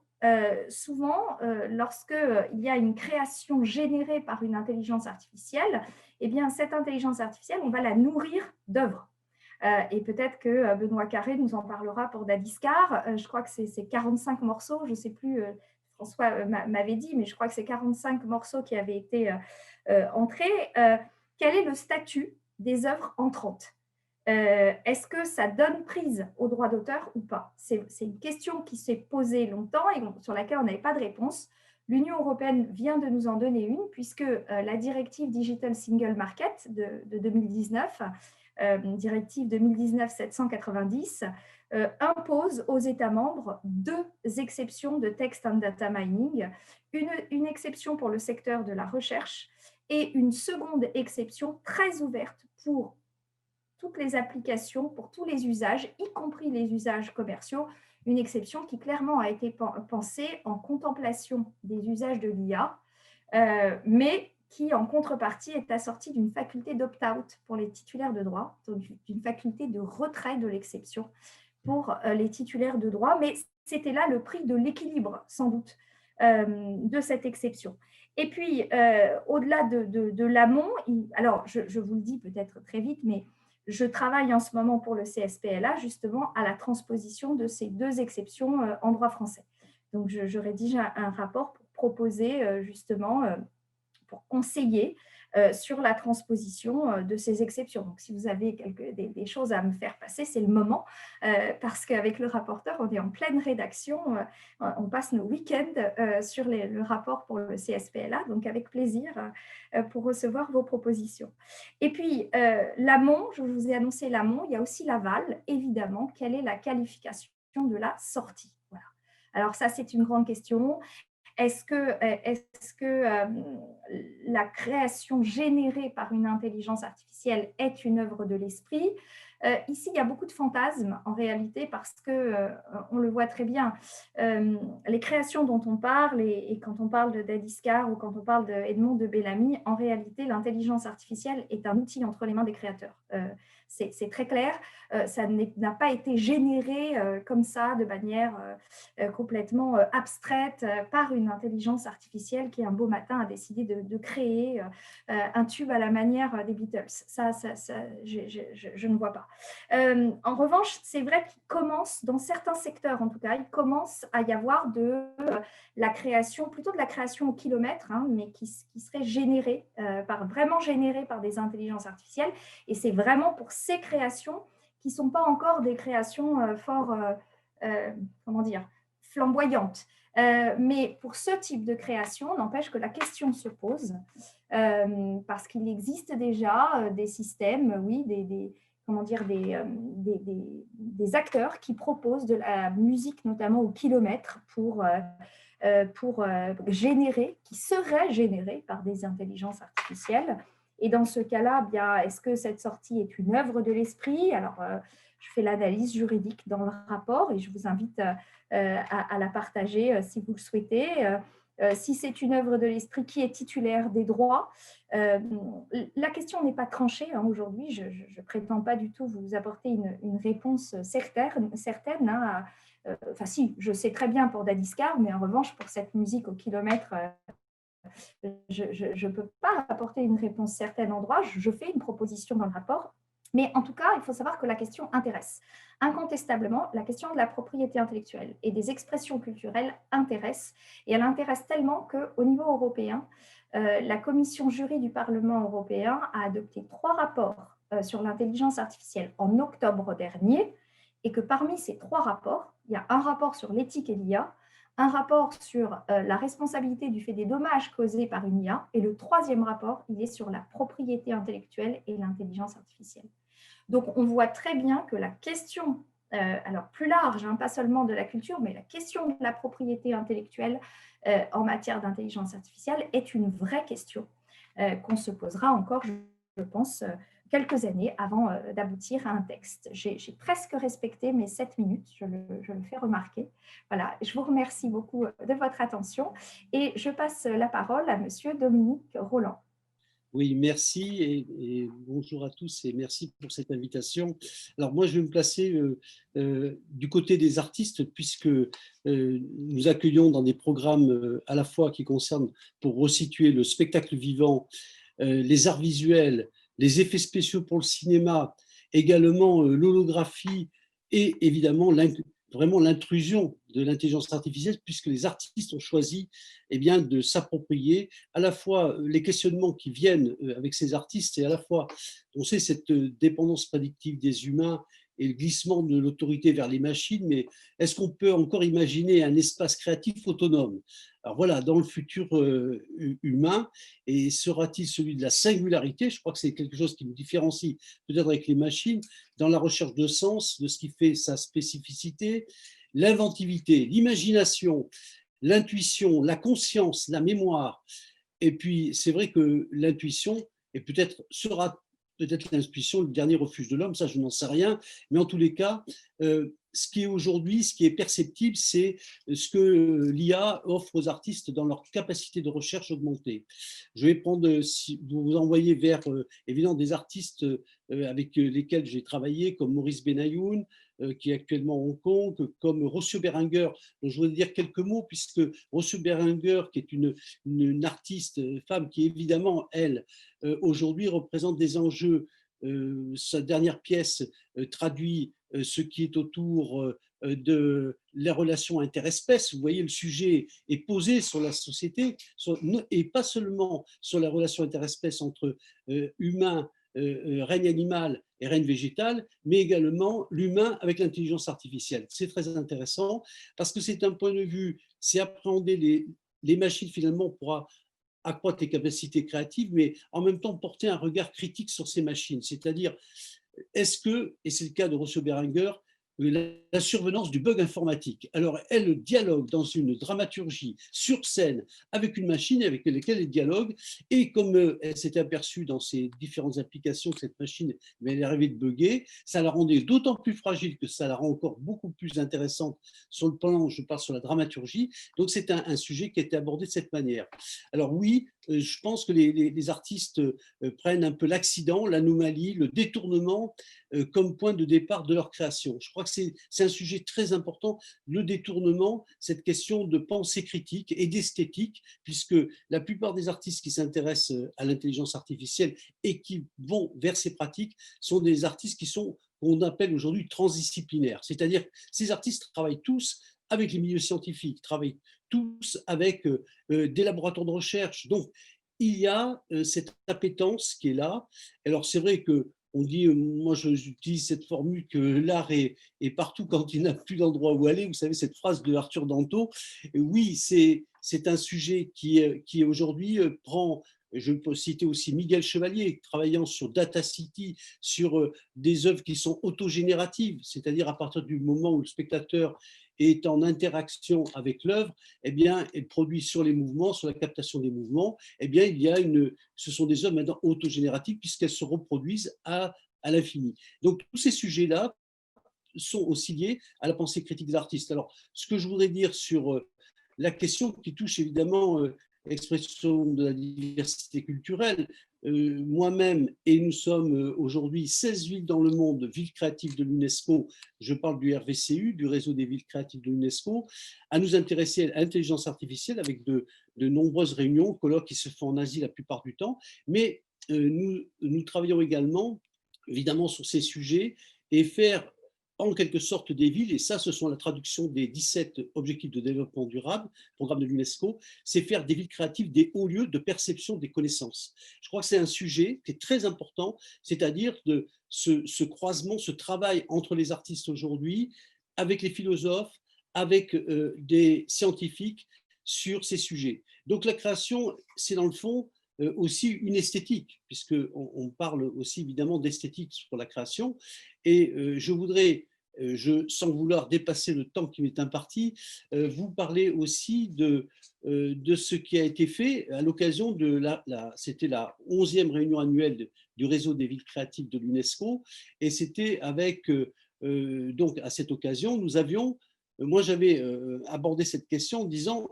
S6: souvent, lorsqu'il y a une création générée par une intelligence artificielle, eh bien, cette intelligence artificielle, on va la nourrir d'œuvres. Et peut-être que Benoît Carré nous en parlera pour Dadiscar. Je crois que c'est 45 morceaux, je ne sais plus, François m'avait dit, mais je crois que c'est 45 morceaux qui avaient été entrés. Quel est le statut des œuvres entrantes? Est-ce que ça donne prise au droit d'auteur ou pas? C'est une question qui s'est posée longtemps et sur laquelle on n'avait pas de réponse. L'Union européenne vient de nous en donner une, puisque la directive Digital Single Market de 2019, directive 2019-790, impose aux États membres 2 exceptions de text and data mining, une exception pour le secteur de la recherche et une seconde exception très ouverte pour toutes les applications, pour tous les usages, y compris les usages commerciaux, une exception qui clairement a été pensée en contemplation des usages de l'IA, mais qui, en contrepartie, est assortie d'une faculté d'opt-out pour les titulaires de droit, donc d'une faculté de retrait de l'exception pour les titulaires de droit. Mais c'était là le prix de l'équilibre, sans doute, de cette exception. Et puis, au-delà de l'amont, alors je vous le dis peut-être très vite, mais je travaille en ce moment pour le CSPLA justement à la transposition de ces deux exceptions en droit français. Donc, je rédige un rapport pour proposer justement, pour conseiller sur la transposition de ces exceptions. Donc, si vous avez des choses à me faire passer, c'est le moment, parce qu'avec le rapporteur, on est en pleine rédaction, on passe nos week-ends sur le rapport pour le CSPLA, donc avec plaisir pour recevoir vos propositions. Et puis, l'amont, je vous ai annoncé l'amont, il y a aussi l'aval, évidemment, quelle est la qualification de la sortie? Voilà. Alors ça, c'est une grande question. Est-ce que la création générée par une intelligence artificielle est une œuvre de l'esprit? Ici, il y a beaucoup de fantasmes en réalité parce qu'on le voit très bien. Les créations dont on parle, et quand on parle de Dadiscar ou quand on parle d'Edmond de Bellamy, en réalité, l'intelligence artificielle est un outil entre les mains des créateurs. C'est très clair, ça n'a pas été généré comme ça, de manière complètement abstraite par une intelligence artificielle qui, un beau matin, a décidé de créer un tube à la manière des Beatles. Ça je ne vois pas. En revanche, c'est vrai qu'il commence, dans certains secteurs en tout cas, il commence à y avoir de la création, plutôt de la création au kilomètre, hein, mais qui serait générée, vraiment générée par des intelligences artificielles. Et c'est vraiment pour ces créations qui ne sont pas encore des créations fort, comment dire, flamboyantes. Mais pour ce type de création, n'empêche que la question se pose, parce qu'il existe déjà des systèmes, oui, des acteurs qui proposent de la musique, notamment au kilomètre, pour générer, qui serait générée par des intelligences artificielles. Et dans ce cas-là, bien, est-ce que cette sortie est une œuvre de l'esprit? Alors, je fais l'analyse juridique dans le rapport et je vous invite à la partager si vous le souhaitez. Si c'est une œuvre de l'esprit, qui est titulaire des droits? La question n'est pas tranchée hein, aujourd'hui. Je ne prétends pas du tout vous apporter une réponse certaine hein, enfin si, je sais très bien pour Dadiscar, mais en revanche, pour cette musique au kilomètre, je ne peux pas apporter une réponse certaine en droit. Je fais une proposition dans le rapport. Mais en tout cas, il faut savoir que la question intéresse. Incontestablement, la question de la propriété intellectuelle et des expressions culturelles intéresse. Et elle intéresse tellement qu'au niveau européen, la commission jury du Parlement européen a adopté 3 rapports sur l'intelligence artificielle en octobre dernier, et que parmi ces 3 rapports, il y a un rapport sur l'éthique et l'IA, un rapport sur la responsabilité du fait des dommages causés par une IA, et le 3e rapport, il est sur la propriété intellectuelle et l'intelligence artificielle. Donc, on voit très bien que la question, alors plus large, hein, pas seulement de la culture, mais la question de la propriété intellectuelle en matière d'intelligence artificielle est une vraie question qu'on se posera encore, je pense, quelques années avant d'aboutir à un texte. J'ai presque respecté mes 7 minutes, je le fais remarquer. Voilà, je vous remercie beaucoup de votre attention et je passe la parole à Monsieur Dominique Roland.
S7: Oui, merci et bonjour à tous et merci pour cette invitation. Alors moi, je vais me placer du côté des artistes puisque nous accueillons dans des programmes à la fois qui concernent, pour resituer, le spectacle vivant, les arts visuels, les effets spéciaux pour le cinéma, également l'holographie et évidemment vraiment l'intrusion de l'intelligence artificielle, puisque les artistes ont choisi de s'approprier à la fois les questionnements qui viennent avec ces artistes, et à la fois, on sait, cette dépendance prédictive des humains et le glissement de l'autorité vers les machines, mais est-ce qu'on peut encore imaginer un espace créatif autonome? Alors voilà, dans le futur humain, et sera-t-il celui de la singularité? Je crois que c'est quelque chose qui nous différencie peut-être avec les machines, dans la recherche de sens, de ce qui fait sa spécificité, l'inventivité, l'imagination, l'intuition, la conscience, la mémoire. Et puis, c'est vrai que l'intuition sera peut-être l'intuition le dernier refuge de l'homme, ça je n'en sais rien, mais en tous les cas, ce qui est aujourd'hui, ce qui est perceptible, c'est ce que l'IA offre aux artistes dans leur capacité de recherche augmentée. Je vais prendre, si vous vous envoyez vers évidemment des artistes avec lesquels j'ai travaillé, comme Maurice Benayoun, qui est actuellement à Hong Kong, comme Rossio Berenguer, dont je voudrais dire quelques mots, puisque Rossio Berenguer, qui est une artiste femme qui évidemment, elle, aujourd'hui représente des enjeux. Sa dernière pièce traduit ce qui est autour de les relations interespèces. Vous voyez, le sujet est posé sur la société, et pas seulement sur la relation interespèce entre humains, règne animal et règne végétal, mais également l'humain avec l'intelligence artificielle. C'est très intéressant parce que c'est un point de vue, c'est appréhender les machines finalement pour accroître les capacités créatives, mais en même temps porter un regard critique sur ces machines. C'est-à-dire, est-ce que, et c'est le cas de Rossio Berenguer, la survenance du bug informatique. Alors, elle dialogue dans une dramaturgie sur scène avec une machine avec laquelle elle dialogue, et comme elle s'était aperçue dans ses différentes applications que cette machine elle arrivait de bugger, ça la rendait d'autant plus fragile que ça la rend encore beaucoup plus intéressante sur le plan, je parle sur la dramaturgie. Donc, c'est un sujet qui a été abordé de cette manière. Alors oui, je pense que les artistes prennent un peu l'accident, l'anomalie, le détournement comme point de départ de leur création. Je crois que c'est un sujet très important, le détournement, cette question de pensée critique et d'esthétique, puisque la plupart des artistes qui s'intéressent à l'intelligence artificielle et qui vont vers ces pratiques sont des artistes qui sont, qu'on appelle aujourd'hui transdisciplinaires. C'est-à-dire que ces artistes travaillent tous avec les milieux scientifiques, travaillent tous avec des laboratoires de recherche. Donc, il y a cette appétence qui est là. Alors, c'est vrai que on dit, moi j'utilise cette formule que l'art est partout quand il n'a plus d'endroit où aller. Vous savez, cette phrase de Arthur Danto. Oui, c'est un sujet qui aujourd'hui prend, je peux citer aussi Miguel Chevalier, travaillant sur Data City, sur des œuvres qui sont autogénératives, c'est-à-dire à partir du moment où le spectateur est en interaction avec l'œuvre, eh bien, elle produit sur les mouvements, sur la captation des mouvements, eh bien, ce sont des œuvres maintenant autogénératives puisqu'elles se reproduisent à l'infini. Donc, tous ces sujets-là sont aussi liés à la pensée critique des artistes. Alors, ce que je voudrais dire sur la question qui touche évidemment l'expression de la diversité culturelle, moi-même, et nous sommes aujourd'hui 16 villes dans le monde, villes créatives de l'UNESCO, je parle du RVCU, du réseau des villes créatives de l'UNESCO, à nous intéresser à l'intelligence artificielle avec de nombreuses réunions, colloques qui se font en Asie la plupart du temps, mais nous travaillons également évidemment sur ces sujets et faire en quelque sorte des villes, et ça ce sont la traduction des 17 objectifs de développement durable, programme de l'UNESCO, c'est faire des villes créatives des hauts lieux de perception des connaissances. Je crois que c'est un sujet qui est très important, c'est-à-dire de ce croisement, ce travail entre les artistes aujourd'hui, avec les philosophes, avec des scientifiques sur ces sujets. Donc la création, c'est dans le fond aussi une esthétique, puisqu'on parle aussi évidemment d'esthétique pour la création, et je voudrais sans vouloir dépasser le temps qui m'est imparti, vous parler aussi de ce qui a été fait à l'occasion de c'était la 11e réunion annuelle du réseau des villes créatives de l'UNESCO, et c'était avec, donc à cette occasion, moi j'avais abordé cette question en disant,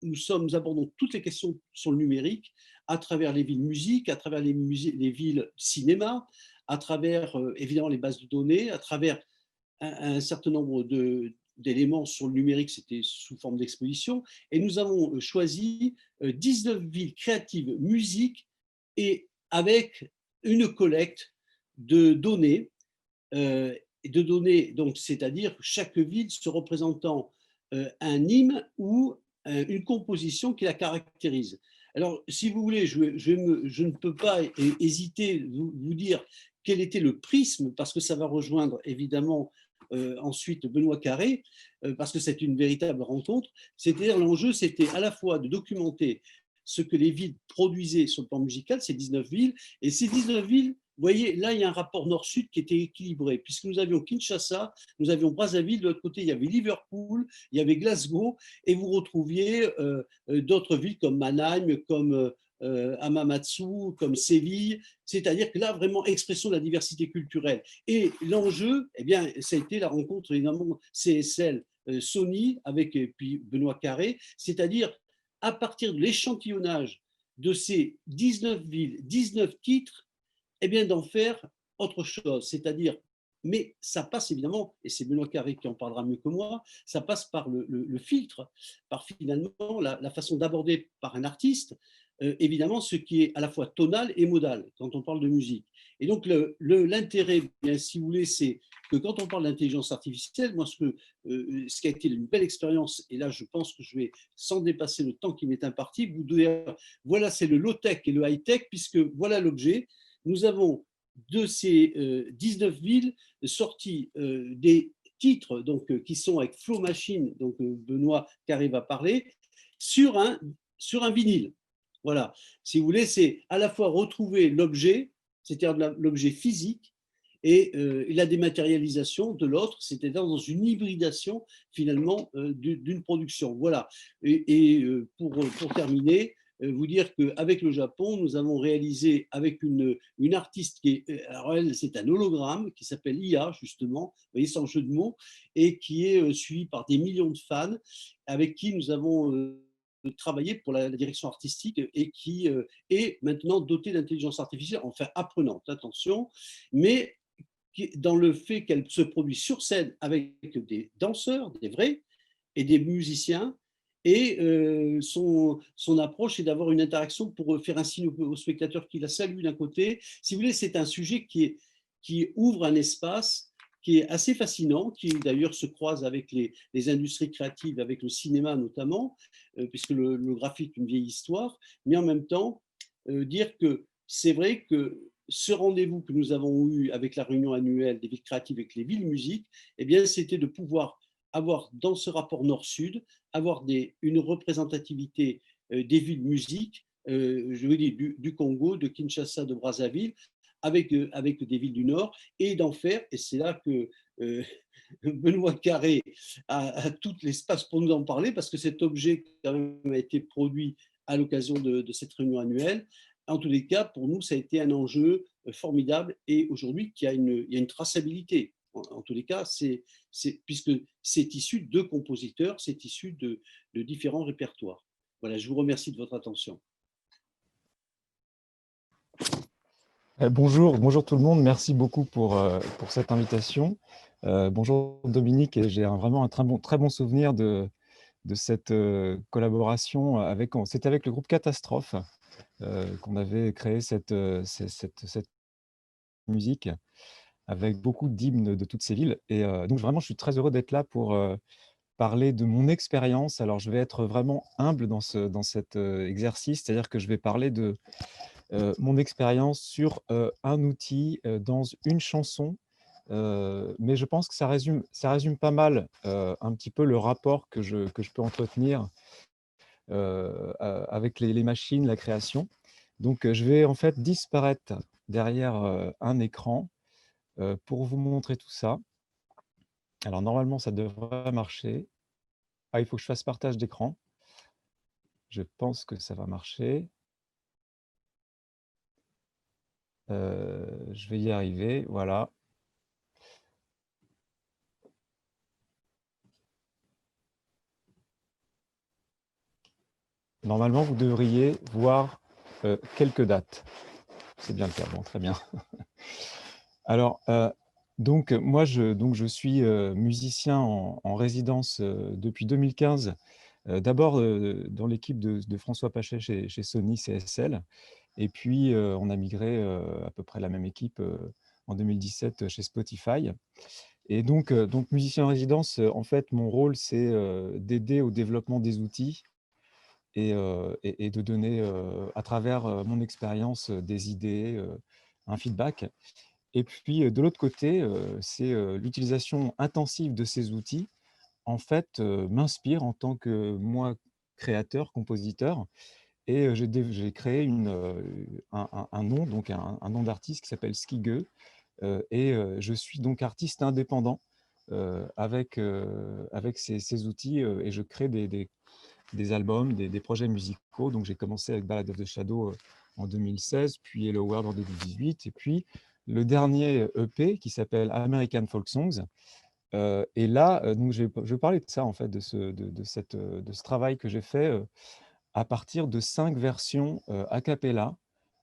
S7: nous abordons toutes les questions sur le numérique à travers les villes musique, à travers les villes cinéma, à travers évidemment les bases de données, à travers un certain nombre d'éléments sur le numérique, c'était sous forme d'exposition, et nous avons choisi 19 villes créatives musique et avec une collecte de données, donc c'est-à-dire chaque ville se représentant un hymne ou une composition qui la caractérise. Alors, si vous voulez, je ne peux pas hésiter à vous dire quel était le prisme, parce que ça va rejoindre évidemment ensuite Benoît Carré, parce que c'est une véritable rencontre. C'est-à-dire l'enjeu, c'était à la fois de documenter ce que les villes produisaient sur le plan musical, ces 19 villes, et ces 19 villes, vous voyez, là, il y a un rapport nord-sud qui était équilibré, puisque nous avions Kinshasa, nous avions Brazzaville, de l'autre côté, il y avait Liverpool, il y avait Glasgow, et vous retrouviez d'autres villes comme Mannheim, comme Hamamatsu, comme Séville, c'est-à-dire que là, vraiment, expression de la diversité culturelle. Et l'enjeu, eh bien, ça a été la rencontre, évidemment, CSL, Sony, avec puis Benoît Carré, c'est-à-dire à partir de l'échantillonnage de ces 19 villes, 19 titres, eh bien, d'en faire autre chose, c'est-à-dire, mais ça passe évidemment, et c'est Benoît Carré qui en parlera mieux que moi, ça passe par le filtre, par finalement la façon d'aborder par un artiste, évidemment, ce qui est à la fois tonal et modal quand on parle de musique. Et donc, l'intérêt, si vous voulez, c'est que quand on parle d'intelligence artificielle, moi, ce qui a été une belle expérience, et là, je pense que je vais, sans dépasser le temps qui m'est imparti, vous devez, voilà, c'est le low-tech et le high-tech, puisque voilà l'objet. Nous avons de ces 19 villes sorti des titres donc, qui sont avec Flow Machine, donc Benoît Carré va parler, sur un vinyle. Voilà, si vous voulez, c'est à la fois retrouver l'objet, c'est-à-dire l'objet physique, et la dématérialisation de l'autre, c'est-à-dire dans une hybridation finalement d'une production. Voilà, et pour terminer, vous dire qu'avec le Japon, nous avons réalisé avec une artiste qui est, alors elle, c'est un hologramme qui s'appelle IA, justement, vous voyez, sans jeu de mots, et qui est suivi par des millions de fans, avec qui nous avons travaillé pour la direction artistique et qui est maintenant dotée d'intelligence artificielle, enfin apprenante, attention, mais dans le fait qu'elle se produit sur scène avec des danseurs, des vrais, et des musiciens, et son approche est d'avoir une interaction pour faire un signe au spectateur qui la salue d'un côté. Si vous voulez, c'est un sujet qui ouvre un espace qui est assez fascinant, qui d'ailleurs se croise avec les industries créatives, avec le cinéma notamment, puisque le graphique est une vieille histoire, mais en même temps, dire que c'est vrai que ce rendez-vous que nous avons eu avec la réunion annuelle des villes créatives avec les villes musique, eh bien, c'était de pouvoir avoir dans ce rapport nord-sud, avoir une représentativité des villes musique, je veux dire du Congo, de Kinshasa, de Brazzaville, avec des villes du Nord, et d'en faire, et c'est là que Benoît Carré a tout l'espace pour nous en parler, parce que cet objet quand même a été produit à l'occasion de cette réunion annuelle. En tous les cas, pour nous, ça a été un enjeu formidable, et aujourd'hui, il y a une traçabilité. En tous les cas, puisque c'est issu de compositeurs, c'est issu de différents répertoires. Voilà, je vous remercie de votre attention.
S8: Bonjour, bonjour tout le monde, merci beaucoup pour cette invitation. Bonjour Dominique, et j'ai vraiment un très bon souvenir de cette collaboration c'était avec le groupe Catastrophe qu'on avait créé cette musique avec beaucoup d'hymnes de toutes ces villes. Et donc vraiment, je suis très heureux d'être là pour parler de mon expérience. Alors, je vais être vraiment humble dans cet exercice, c'est-à-dire que je vais parler de mon expérience sur un outil dans une chanson, mais je pense que ça résume pas mal un petit peu le rapport que je peux entretenir avec les machines, la création. Donc, je vais en fait disparaître derrière un écran pour vous montrer tout ça. Alors, normalement, ça devrait marcher. Ah, il faut que je fasse partage d'écran. Je pense que ça va marcher. Je vais y arriver, voilà. Normalement, vous devriez voir quelques dates. C'est bien le cas, bon, très bien. Alors, donc, moi, je suis musicien en résidence depuis 2015, d'abord dans l'équipe de François Pachet chez Sony CSL, et puis on a migré à peu près la même équipe en 2017 chez Spotify. Et donc musicien en résidence, en fait, mon rôle, c'est d'aider au développement des outils et de donner, à travers mon expérience, des idées, un feedback. Et puis, de l'autre côté, c'est l'utilisation intensive de ces outils, en fait, m'inspire en tant que moi, créateur, compositeur. Et j'ai créé un nom, donc un nom d'artiste qui s'appelle Skigeux. Et je suis donc artiste indépendant avec ces outils, et je crée des albums, des projets musicaux. Donc, j'ai commencé avec Ballad of the Shadow en 2016, puis Hello World en 2018, et puis le dernier EP qui s'appelle American Folk Songs. Et là, donc je vais parler de ça, en fait, de ce travail que j'ai fait à partir de 5 versions a cappella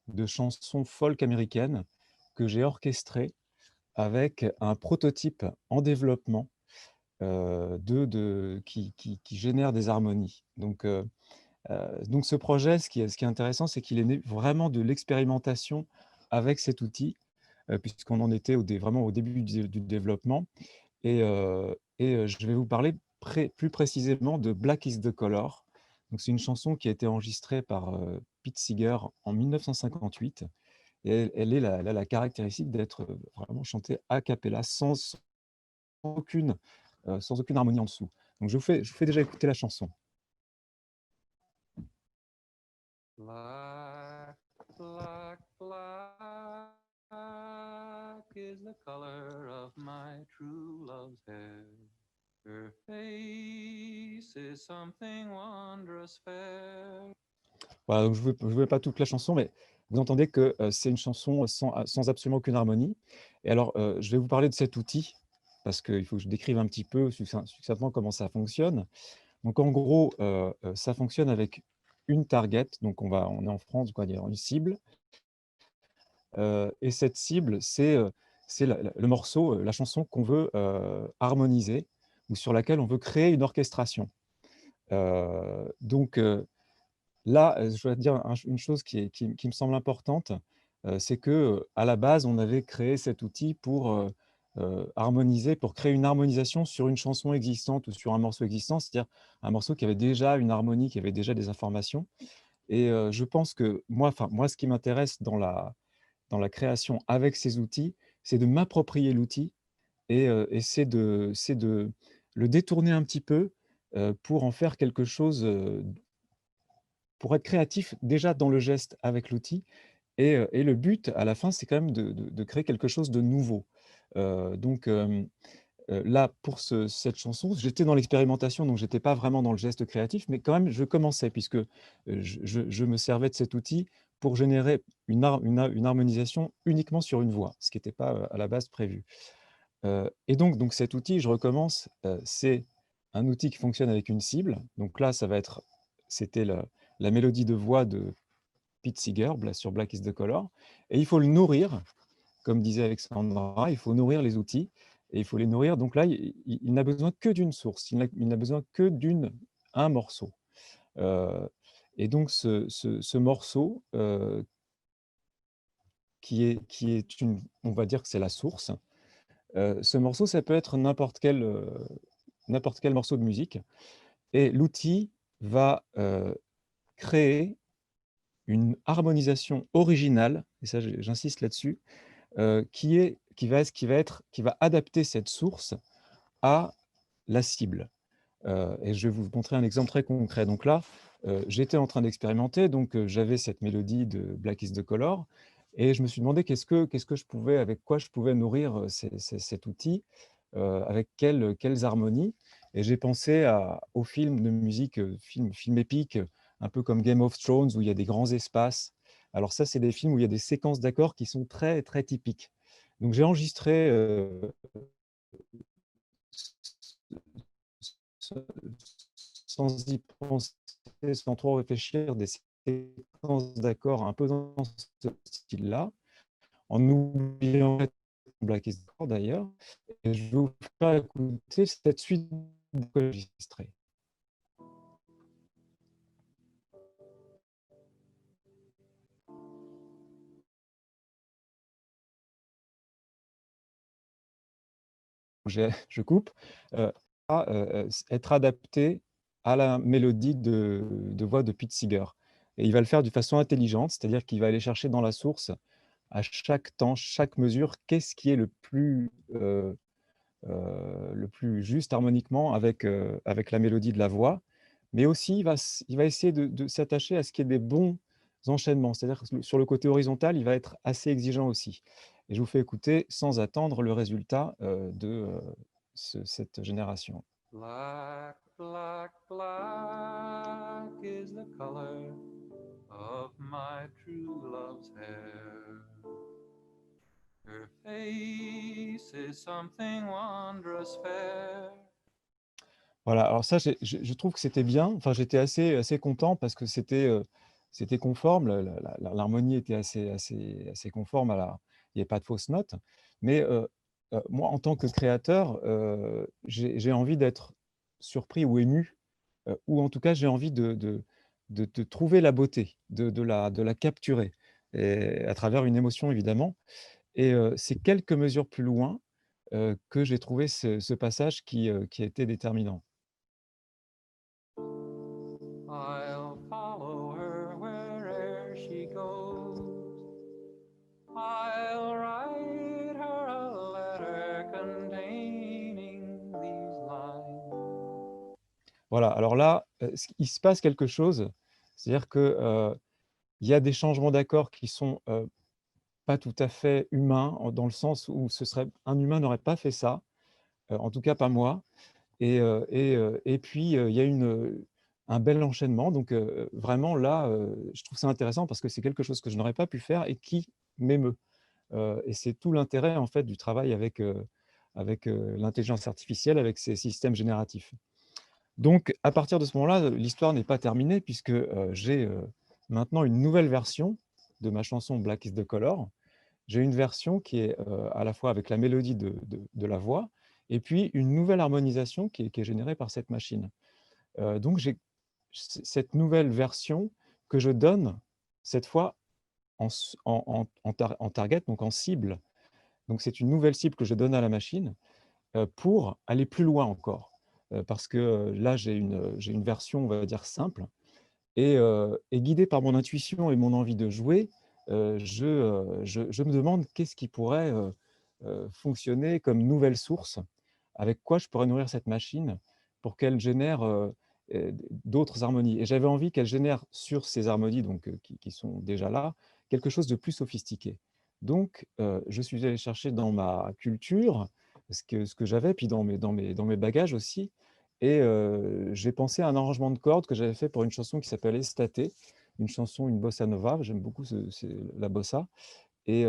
S8: de chansons folk américaines que j'ai orchestrées avec un prototype en développement qui génère des harmonies. Donc ce projet, ce qui est intéressant, c'est qu'il est né vraiment de l'expérimentation avec cet outil, puisqu'on en était vraiment au début du développement. Et je vais vous parler plus précisément de Black is the Color. Donc c'est une chanson qui a été enregistrée par Pete Seeger en 1958. Et elle a la caractéristique d'être vraiment chantée a cappella, aucune, sans aucune harmonie en dessous. Donc je vous fais déjà écouter la chanson. Black, black, black is the color of my true love's hair. Her face is something wondrous fair. Voilà, donc je ne veux pas toute la chanson, mais vous entendez que c'est une chanson sans absolument aucune harmonie. Et alors, je vais vous parler de cet outil, parce qu'il faut que je décrive un petit peu succinctement comment ça fonctionne. Donc en gros, ça fonctionne avec une target, donc on est en France, quoi, il y a une cible. Et cette cible, c'est le morceau, la chanson qu'on veut harmoniser ou sur laquelle on veut créer une orchestration. Donc là, je dois dire une chose qui me semble importante, c'est qu'à la base, on avait créé cet outil pour harmoniser, pour créer une harmonisation sur une chanson existante ou sur un morceau existant, c'est-à-dire un morceau qui avait déjà une harmonie, qui avait déjà des informations. Et je pense que moi, ce qui m'intéresse dans la création avec ces outils, c'est de m'approprier l'outil et c'est de le détourner un petit peu pour en faire quelque chose, pour être créatif déjà dans le geste avec l'outil. Et le but à la fin, c'est quand même de créer quelque chose de nouveau. Là, pour cette chanson, j'étais dans l'expérimentation, donc je n'étais pas vraiment dans le geste créatif, mais quand même, je commençais puisque je me servais de cet outil pour générer une harmonisation uniquement sur une voix, ce qui n'était pas à la base prévu. Et donc cet outil, je recommence, c'est un outil qui fonctionne avec une cible. Donc là, c'était la mélodie de voix de Pete Seeger sur Black is the Color. Et il faut le nourrir, comme disait Alexandra, il faut nourrir les outils et il faut les nourrir. Donc là, il n'a besoin que d'une source, il n'a besoin que d'un morceau. Et donc ce morceau, on va dire que c'est la source. Ce morceau, ça peut être n'importe quel morceau de musique. Et l'outil va créer une harmonisation originale, et ça j'insiste là-dessus, qui va adapter cette source à la cible. Et je vais vous montrer un exemple très concret. Donc là, j'étais en train d'expérimenter, donc j'avais cette mélodie de Black is the Color, et je me suis demandé avec quoi je pouvais nourrir cet outil, avec quelles harmonies. Et j'ai pensé aux films de musique, films épiques, un peu comme Game of Thrones, où il y a des grands espaces. Alors ça, c'est des films où il y a des séquences d'accords qui sont très, très typiques. Donc j'ai enregistré, sans y penser, sans trop réfléchir, des séquences d'accords un peu dans ce style-là, en oubliant Black is the Color d'ailleurs. Et je vais vous faire écouter cette suite enregistrée. Je coupe, être adapté à la mélodie de voix de Pete Seeger. Et il va le faire de façon intelligente, c'est-à-dire qu'il va aller chercher dans la source, à chaque temps, chaque mesure, qu'est-ce qui est le plus juste harmoniquement avec la mélodie de la voix. Mais aussi, il va essayer de s'attacher à ce qu'il y ait des bons enchaînements. C'est-à-dire que sur le côté horizontal, il va être assez exigeant aussi. Et je vous fais écouter sans attendre le résultat de cette génération.
S9: Black, black, black is the color of my true love's hair. Her face is something wondrous fair.
S8: Voilà, alors ça, je trouve que c'était bien. Enfin, j'étais assez content parce que c'était conforme. L'harmonie était assez conforme il n'y avait pas de fausses notes. Mais moi, en tant que créateur, j'ai envie d'être surpris ou ému, ou en tout cas, j'ai envie de trouver la beauté, de la capturer, et à travers une émotion, évidemment. Et c'est quelques mesures plus loin que j'ai trouvé ce passage qui a été déterminant.
S9: I'll follow her where'er she goes. I'll write her a letter containing these lines.
S8: Voilà, alors là, il se passe quelque chose, c'est-à-dire que, il y a des changements d'accords qui sont, pas tout à fait humains, dans le sens où un humain n'aurait pas fait ça, en tout cas pas moi. Et puis, il y a un bel enchaînement, donc vraiment là, je trouve ça intéressant parce que c'est quelque chose que je n'aurais pas pu faire et qui m'émeut. Et c'est tout l'intérêt en fait du travail avec l'intelligence artificielle, avec ces systèmes génératifs. Donc à partir de ce moment-là, l'histoire n'est pas terminée puisque, j'ai, maintenant une nouvelle version de ma chanson Black is the color. J'ai une version qui est, à la fois avec la mélodie de la voix et puis une nouvelle harmonisation qui est générée par cette machine. Donc j'ai cette nouvelle version que je donne cette fois en target, donc en cible. Donc c'est une nouvelle cible que je donne à la machine, pour aller plus loin encore. Parce que, là j'ai une version, on va dire simple, et guidé par mon intuition et mon envie de jouer, je me demande qu'est-ce qui pourrait, fonctionner comme nouvelle source? Avec quoi je pourrais nourrir cette machine pour qu'elle génère, d'autres harmonies? Et j'avais envie qu'elle génère sur ces harmonies donc qui sont déjà là, quelque chose de plus sophistiqué. Donc je suis allé chercher dans ma culture ce que j'avais, puis dans mes bagages aussi, et j'ai pensé à un arrangement de cordes que j'avais fait pour une chanson qui s'appelle Estate, une bossa nova. J'aime beaucoup la bossa, et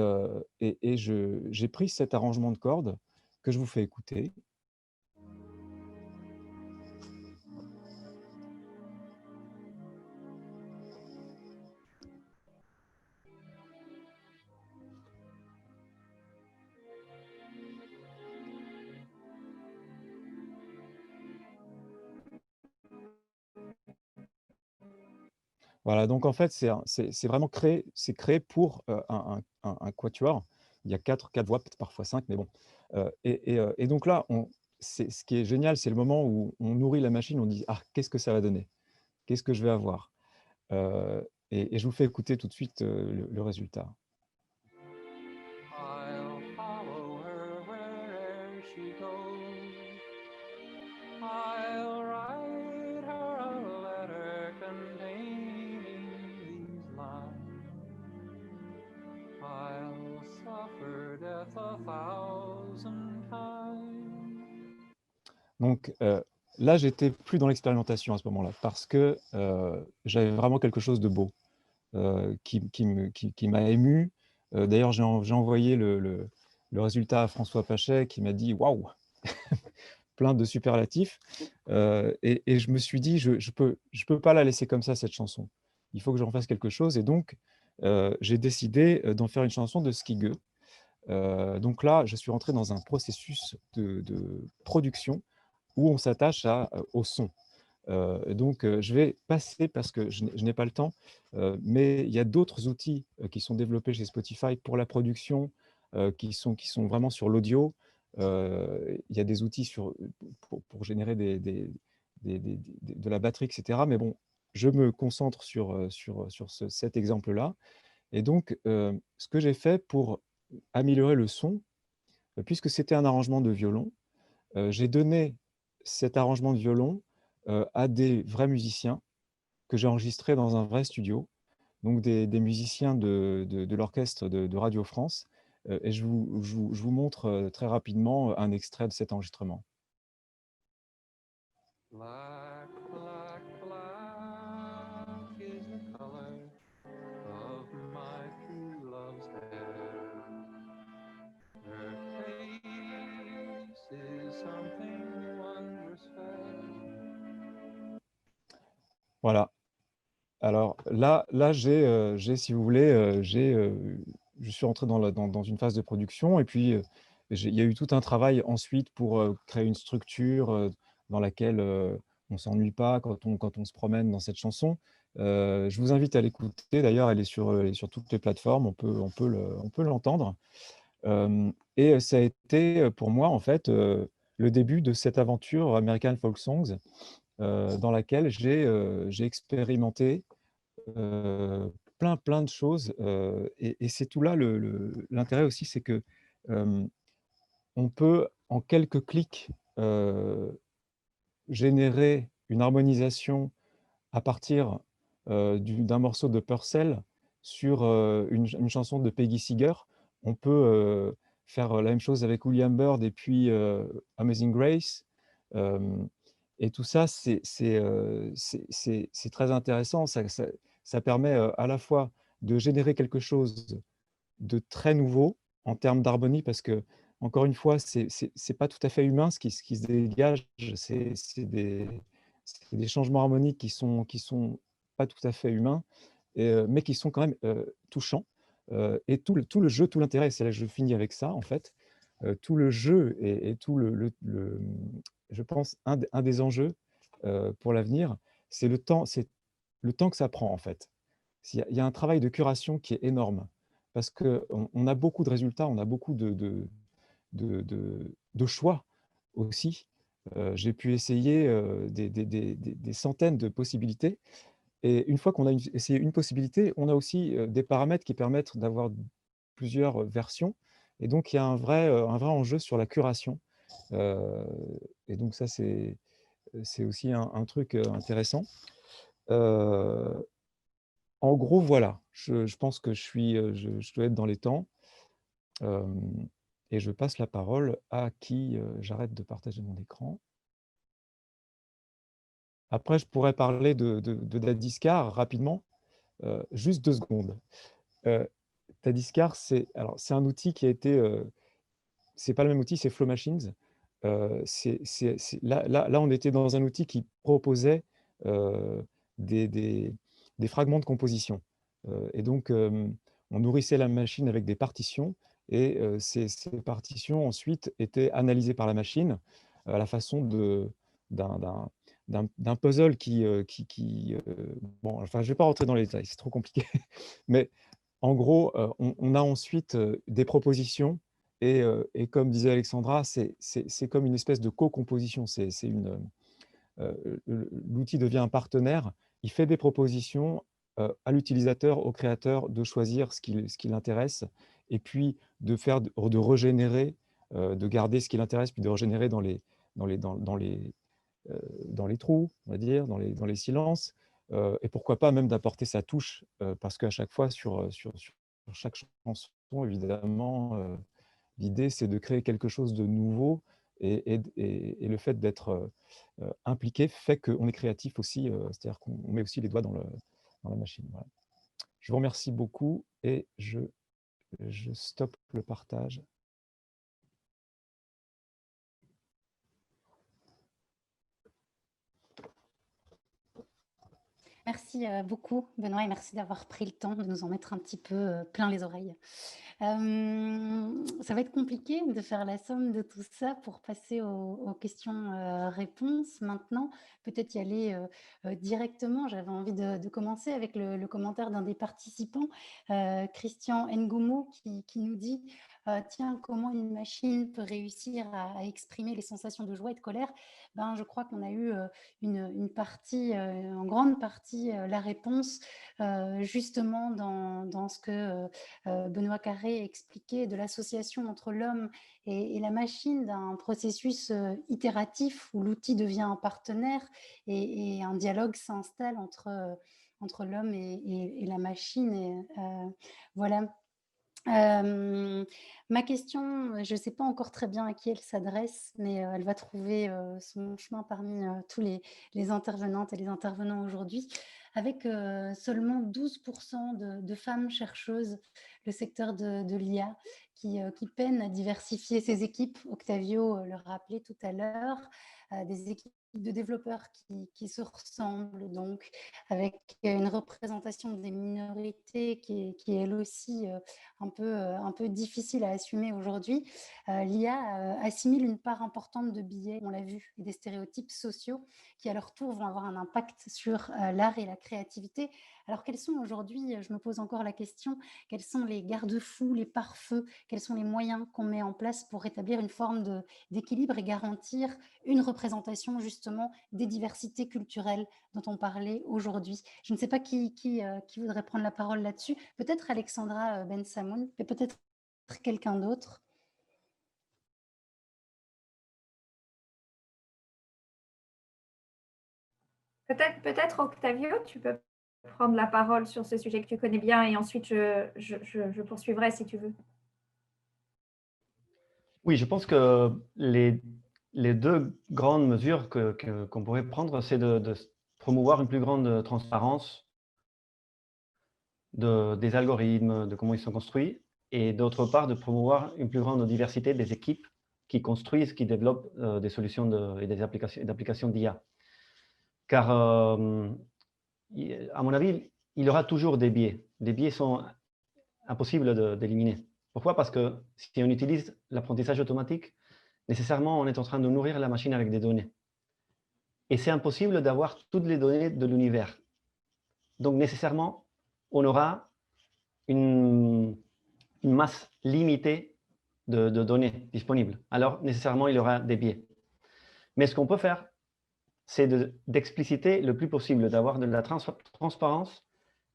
S8: j'ai pris cet arrangement de cordes que je vous fais écouter. Voilà, donc en fait, c'est vraiment créé pour, un quatuor. Il y a quatre voix, peut-être parfois 5, mais bon. Et donc là, ce qui est génial, c'est le moment où on nourrit la machine, on dit: «Ah, qu'est-ce que ça va donner? Qu'est-ce que je vais avoir?» Et je vous fais écouter tout de suite, le résultat.
S9: I'll follow her where'er she goes. I'll write her a letter containing these lines. I'll suffer death 1,000 times.
S8: Donc là, j'étais plus dans l'expérimentation à ce moment-là parce que, j'avais vraiment quelque chose de beau, qui m'a ému. D'ailleurs, j'ai envoyé le résultat à François Pachet qui m'a dit: «Waouh!» plein de superlatifs, et je me suis dit: «Je peux pas la laisser comme ça, cette chanson. Il faut que j'en fasse quelque chose», et donc j'ai décidé, d'en faire une chanson de Skigeux. Donc là, je suis rentré dans un processus de production où on s'attache au son. Donc je vais passer parce que je n'ai pas le temps, mais il y a d'autres outils, qui sont développés chez Spotify pour la production, qui sont vraiment sur l'audio. Il y a des outils pour générer de la batterie, et cetera. Mais bon, je me concentre sur cet exemple-là, et donc ce que j'ai fait pour améliorer le son, puisque c'était un arrangement de violon, j'ai donné cet arrangement de violon, à des vrais musiciens que j'ai enregistrés dans un vrai studio, donc des musiciens de l'orchestre de Radio France, et je vous montre, très rapidement un extrait de cet enregistrement.
S9: Black, black, black is the color of my true love's hair. Her face is something wondrous fair.
S8: Voilà. Alors là si vous voulez, je suis entré dans une phase de production et puis il y a eu tout un travail ensuite pour créer une structure dans laquelle on ne s'ennuie pas quand on se promène dans cette chanson. Je vous invite à l'écouter. D'ailleurs, elle est sur toutes les plateformes. On peut l'entendre. Et ça a été pour moi, en fait, le début de cette aventure American Folk Songs dans laquelle j'ai expérimenté plein de choses et c'est tout là l'intérêt aussi, c'est que on peut en quelques clics générer une harmonisation à partir d'un morceau de Purcell sur une chanson de Peggy Seeger. On peut faire la même chose avec William Byrd et puis Amazing Grace. Et tout ça, c'est très intéressant. Ça permet à la fois de générer quelque chose de très nouveau en termes d'harmonie, parce que, encore une fois, c'est pas tout à fait humain ce qui se dégage. C'est des changements harmoniques qui sont pas tout à fait humains, mais qui sont quand même touchants. Et tout le jeu, tout l'intérêt, c'est là que je finis avec ça, en fait. Tout le jeu et tout je pense, un des enjeux pour l'avenir, c'est le temps que ça prend, en fait. Il y a un travail de curation qui est énorme, parce qu'on a beaucoup de résultats, on a beaucoup de choix aussi. J'ai pu essayer des centaines de possibilités. Et une fois qu'on a essayé une possibilité, on a aussi des paramètres qui permettent d'avoir plusieurs versions. Et donc, il y a un vrai enjeu sur la curation. Euh, et donc, ça, c'est aussi un truc intéressant. Euh, En gros, voilà, je pense que je dois être dans les temps. Et je passe la parole à qui j'arrête de partager mon écran. Après, je pourrais parler de Dadiscar rapidement, juste 2 secondes. Dadiscar, c'est un outil qui a été, c'est pas le même outil, c'est Flow Machines. Là, on était dans un outil qui proposait des, des- des fragments de composition. Et donc, on nourrissait la machine avec des partitions, et ces partitions ensuite étaient analysées par la machine à la façon d'un d'un puzzle bon, enfin, je ne vais pas rentrer dans les détails, c'est trop compliqué. Mais en gros, on a ensuite des propositions et comme disait Alexandra, c'est comme une espèce de co-composition. L'outil devient un partenaire, il fait des propositions à l'utilisateur, au créateur, de choisir ce qui l'intéresse, et puis de régénérer, de garder ce qui l'intéresse, puis de régénérer dans les, dans, dans les, dans les trous, on va dire, dans les silences, et pourquoi pas même d'apporter sa touche, parce qu'à chaque fois, sur chaque chanson, évidemment, l'idée, c'est de créer quelque chose de nouveau, et le fait d'être impliqué fait qu'on est créatif aussi, c'est-à-dire qu'on met aussi les doigts dans la machine. Voilà. Je vous remercie beaucoup et je stoppe le partage.
S1: Merci beaucoup, Benoît, et merci d'avoir pris le temps de nous en mettre un petit peu plein les oreilles. Ça va être compliqué de faire la somme de tout ça pour passer aux questions-réponses maintenant. Peut-être y aller directement. J'avais envie de commencer avec le commentaire d'un des participants, Christian Ngoumou, qui nous dit tiens, comment une machine peut réussir à exprimer les sensations de joie et de colère. Ben, je crois qu'on a eu une partie, en grande partie, la réponse justement dans ce que Benoît Carré expliquait de l'association entre l'homme et la machine, d'un processus itératif où l'outil devient un partenaire et un dialogue s'installe entre l'homme et la machine. Et, voilà. Ma question, je ne sais pas encore très bien à qui elle s'adresse, mais elle va trouver son chemin parmi tous les intervenantes et les intervenants aujourd'hui. Avec seulement 12% de femmes chercheuses, le secteur de l'IA qui peine à diversifier ses équipes. Octavio le rappelait tout à l'heure, des équipes de développeurs qui se ressemblent, donc avec une représentation des minorités qui est elle aussi un peu difficile à assumer aujourd'hui. L'IA assimile une part importante de biais, on l'a vu, et des stéréotypes sociaux qui à leur tour vont avoir un impact sur l'art et la créativité. Alors quels sont aujourd'hui, je me pose encore la question, quels sont les garde-fous, les pare-feux, quels sont les moyens qu'on met en place pour rétablir une forme d'équilibre et garantir une représentation justement des diversités culturelles dont on parlait aujourd'hui. Je ne sais pas qui voudrait prendre la parole là-dessus. Peut-être Alexandra Ben Samoun, mais peut-être quelqu'un d'autre.
S6: Peut-être Octavio, tu peux prendre la parole sur ce sujet que tu connais bien et ensuite je poursuivrai si tu veux.
S5: Oui, je pense que les deux grandes mesures qu'on pourrait prendre, c'est de promouvoir une plus grande transparence des algorithmes, de comment ils sont construits, et d'autre part, de promouvoir une plus grande diversité des équipes qui construisent, qui développent des solutions et des applications d'IA. Car, à mon avis, il y aura toujours des biais. Les biais sont impossibles d'éliminer. Pourquoi? Parce que si on utilise l'apprentissage automatique, nécessairement, on est en train de nourrir la machine avec des données. Et c'est impossible d'avoir toutes les données de l'univers. Donc, nécessairement, on aura une masse limitée de données disponibles. Alors, nécessairement, il y aura des biais. Mais ce qu'on peut faire, c'est d'expliciter le plus possible, d'avoir de la transparence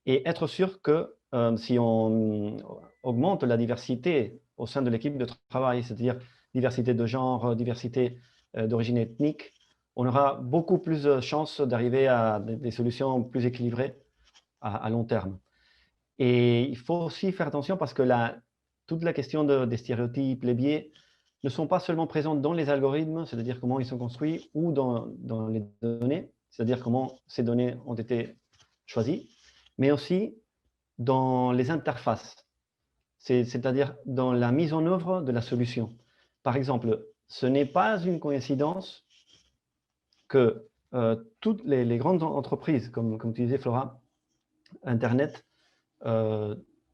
S5: et être sûr que si on augmente la diversité au sein de l'équipe de travail, c'est-à-dire diversité de genre, diversité d'origine ethnique, on aura beaucoup plus de chances d'arriver à des solutions plus équilibrées à long terme. Et il faut aussi faire attention parce que toute la question des stéréotypes, les biais, ne sont pas seulement présents dans les algorithmes, c'est-à-dire comment ils sont construits, ou dans les données, c'est-à-dire comment ces données ont été choisies, mais aussi dans les interfaces, c'est-à-dire dans la mise en œuvre de la solution. Par exemple, ce n'est pas une coïncidence que toutes les grandes entreprises, comme tu disais Flora, Internet,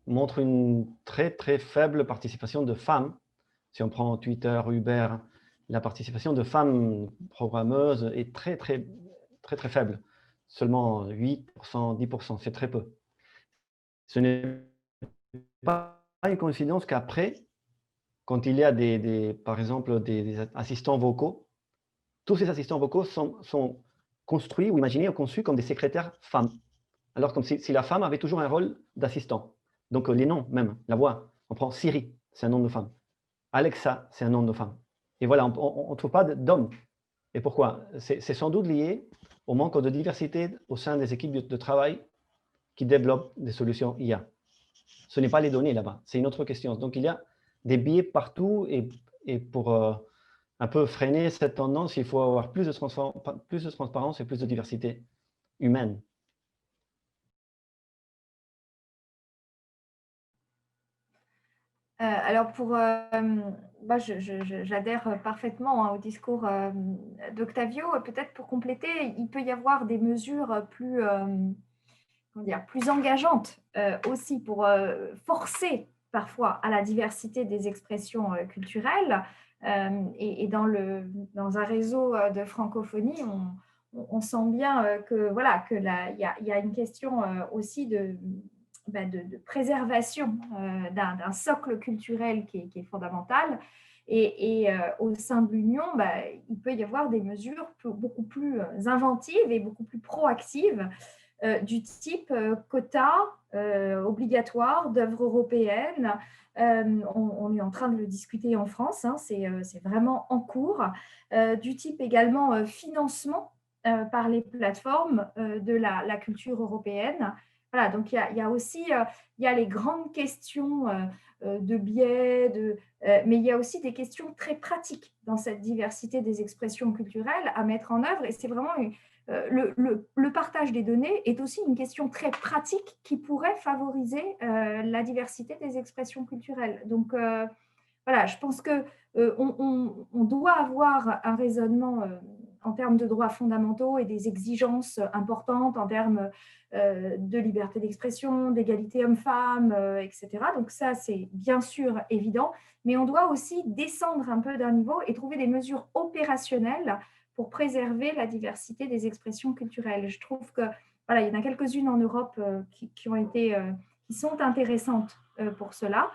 S5: montrent une très très faible participation de femmes. Si on prend Twitter, Uber, la participation de femmes programmeuses est très très très très faible. Seulement 8%, 10%, c'est très peu. Ce n'est pas une coïncidence qu'après, quand il y a par exemple des assistants vocaux, tous ces assistants vocaux sont construits ou imaginés ou conçus comme des secrétaires femmes. Alors comme si la femme avait toujours un rôle d'assistant. Donc les noms même, la voix. On prend Siri, c'est un nom de femme. Alexa, c'est un nom de femme. Et voilà, on ne trouve pas d'hommes. Et pourquoi? C'est sans doute lié au manque de diversité au sein des équipes de travail qui développent des solutions IA. Ce n'est pas les données là-bas, c'est une autre question. Donc il y a des biais partout et pour un peu freiner cette tendance, il faut avoir plus de transparence et plus de diversité humaine.
S6: Alors j'adhère parfaitement au discours d'Octavio. Peut-être pour compléter, il peut y avoir des mesures plus engageantes aussi pour forcer parfois à la diversité des expressions culturelles. Et dans un réseau de francophonie, on sent bien qu'il y a une question aussi de préservation d'un socle culturel qui est fondamental. Et au sein de l'Union, il peut y avoir des mesures beaucoup plus inventives et beaucoup plus proactives du type quota obligatoire d'œuvres européennes. On est en train de le discuter en France, hein, c'est vraiment en cours. Du type également financement par les plateformes de la culture européenne. Voilà, donc il y a aussi les grandes questions de biais, mais il y a aussi des questions très pratiques dans cette diversité des expressions culturelles à mettre en œuvre. Et c'est vraiment le partage des données est aussi une question très pratique qui pourrait favoriser la diversité des expressions culturelles. Donc, voilà, je pense que on doit avoir un raisonnement en termes de droits fondamentaux et des exigences importantes en termes de liberté d'expression, d'égalité homme-femme, etc. Donc ça, c'est bien sûr évident, mais on doit aussi descendre un peu d'un niveau et trouver des mesures opérationnelles pour préserver la diversité des expressions culturelles. Je trouve que voilà, il y en a quelques-unes en Europe qui sont intéressantes pour cela.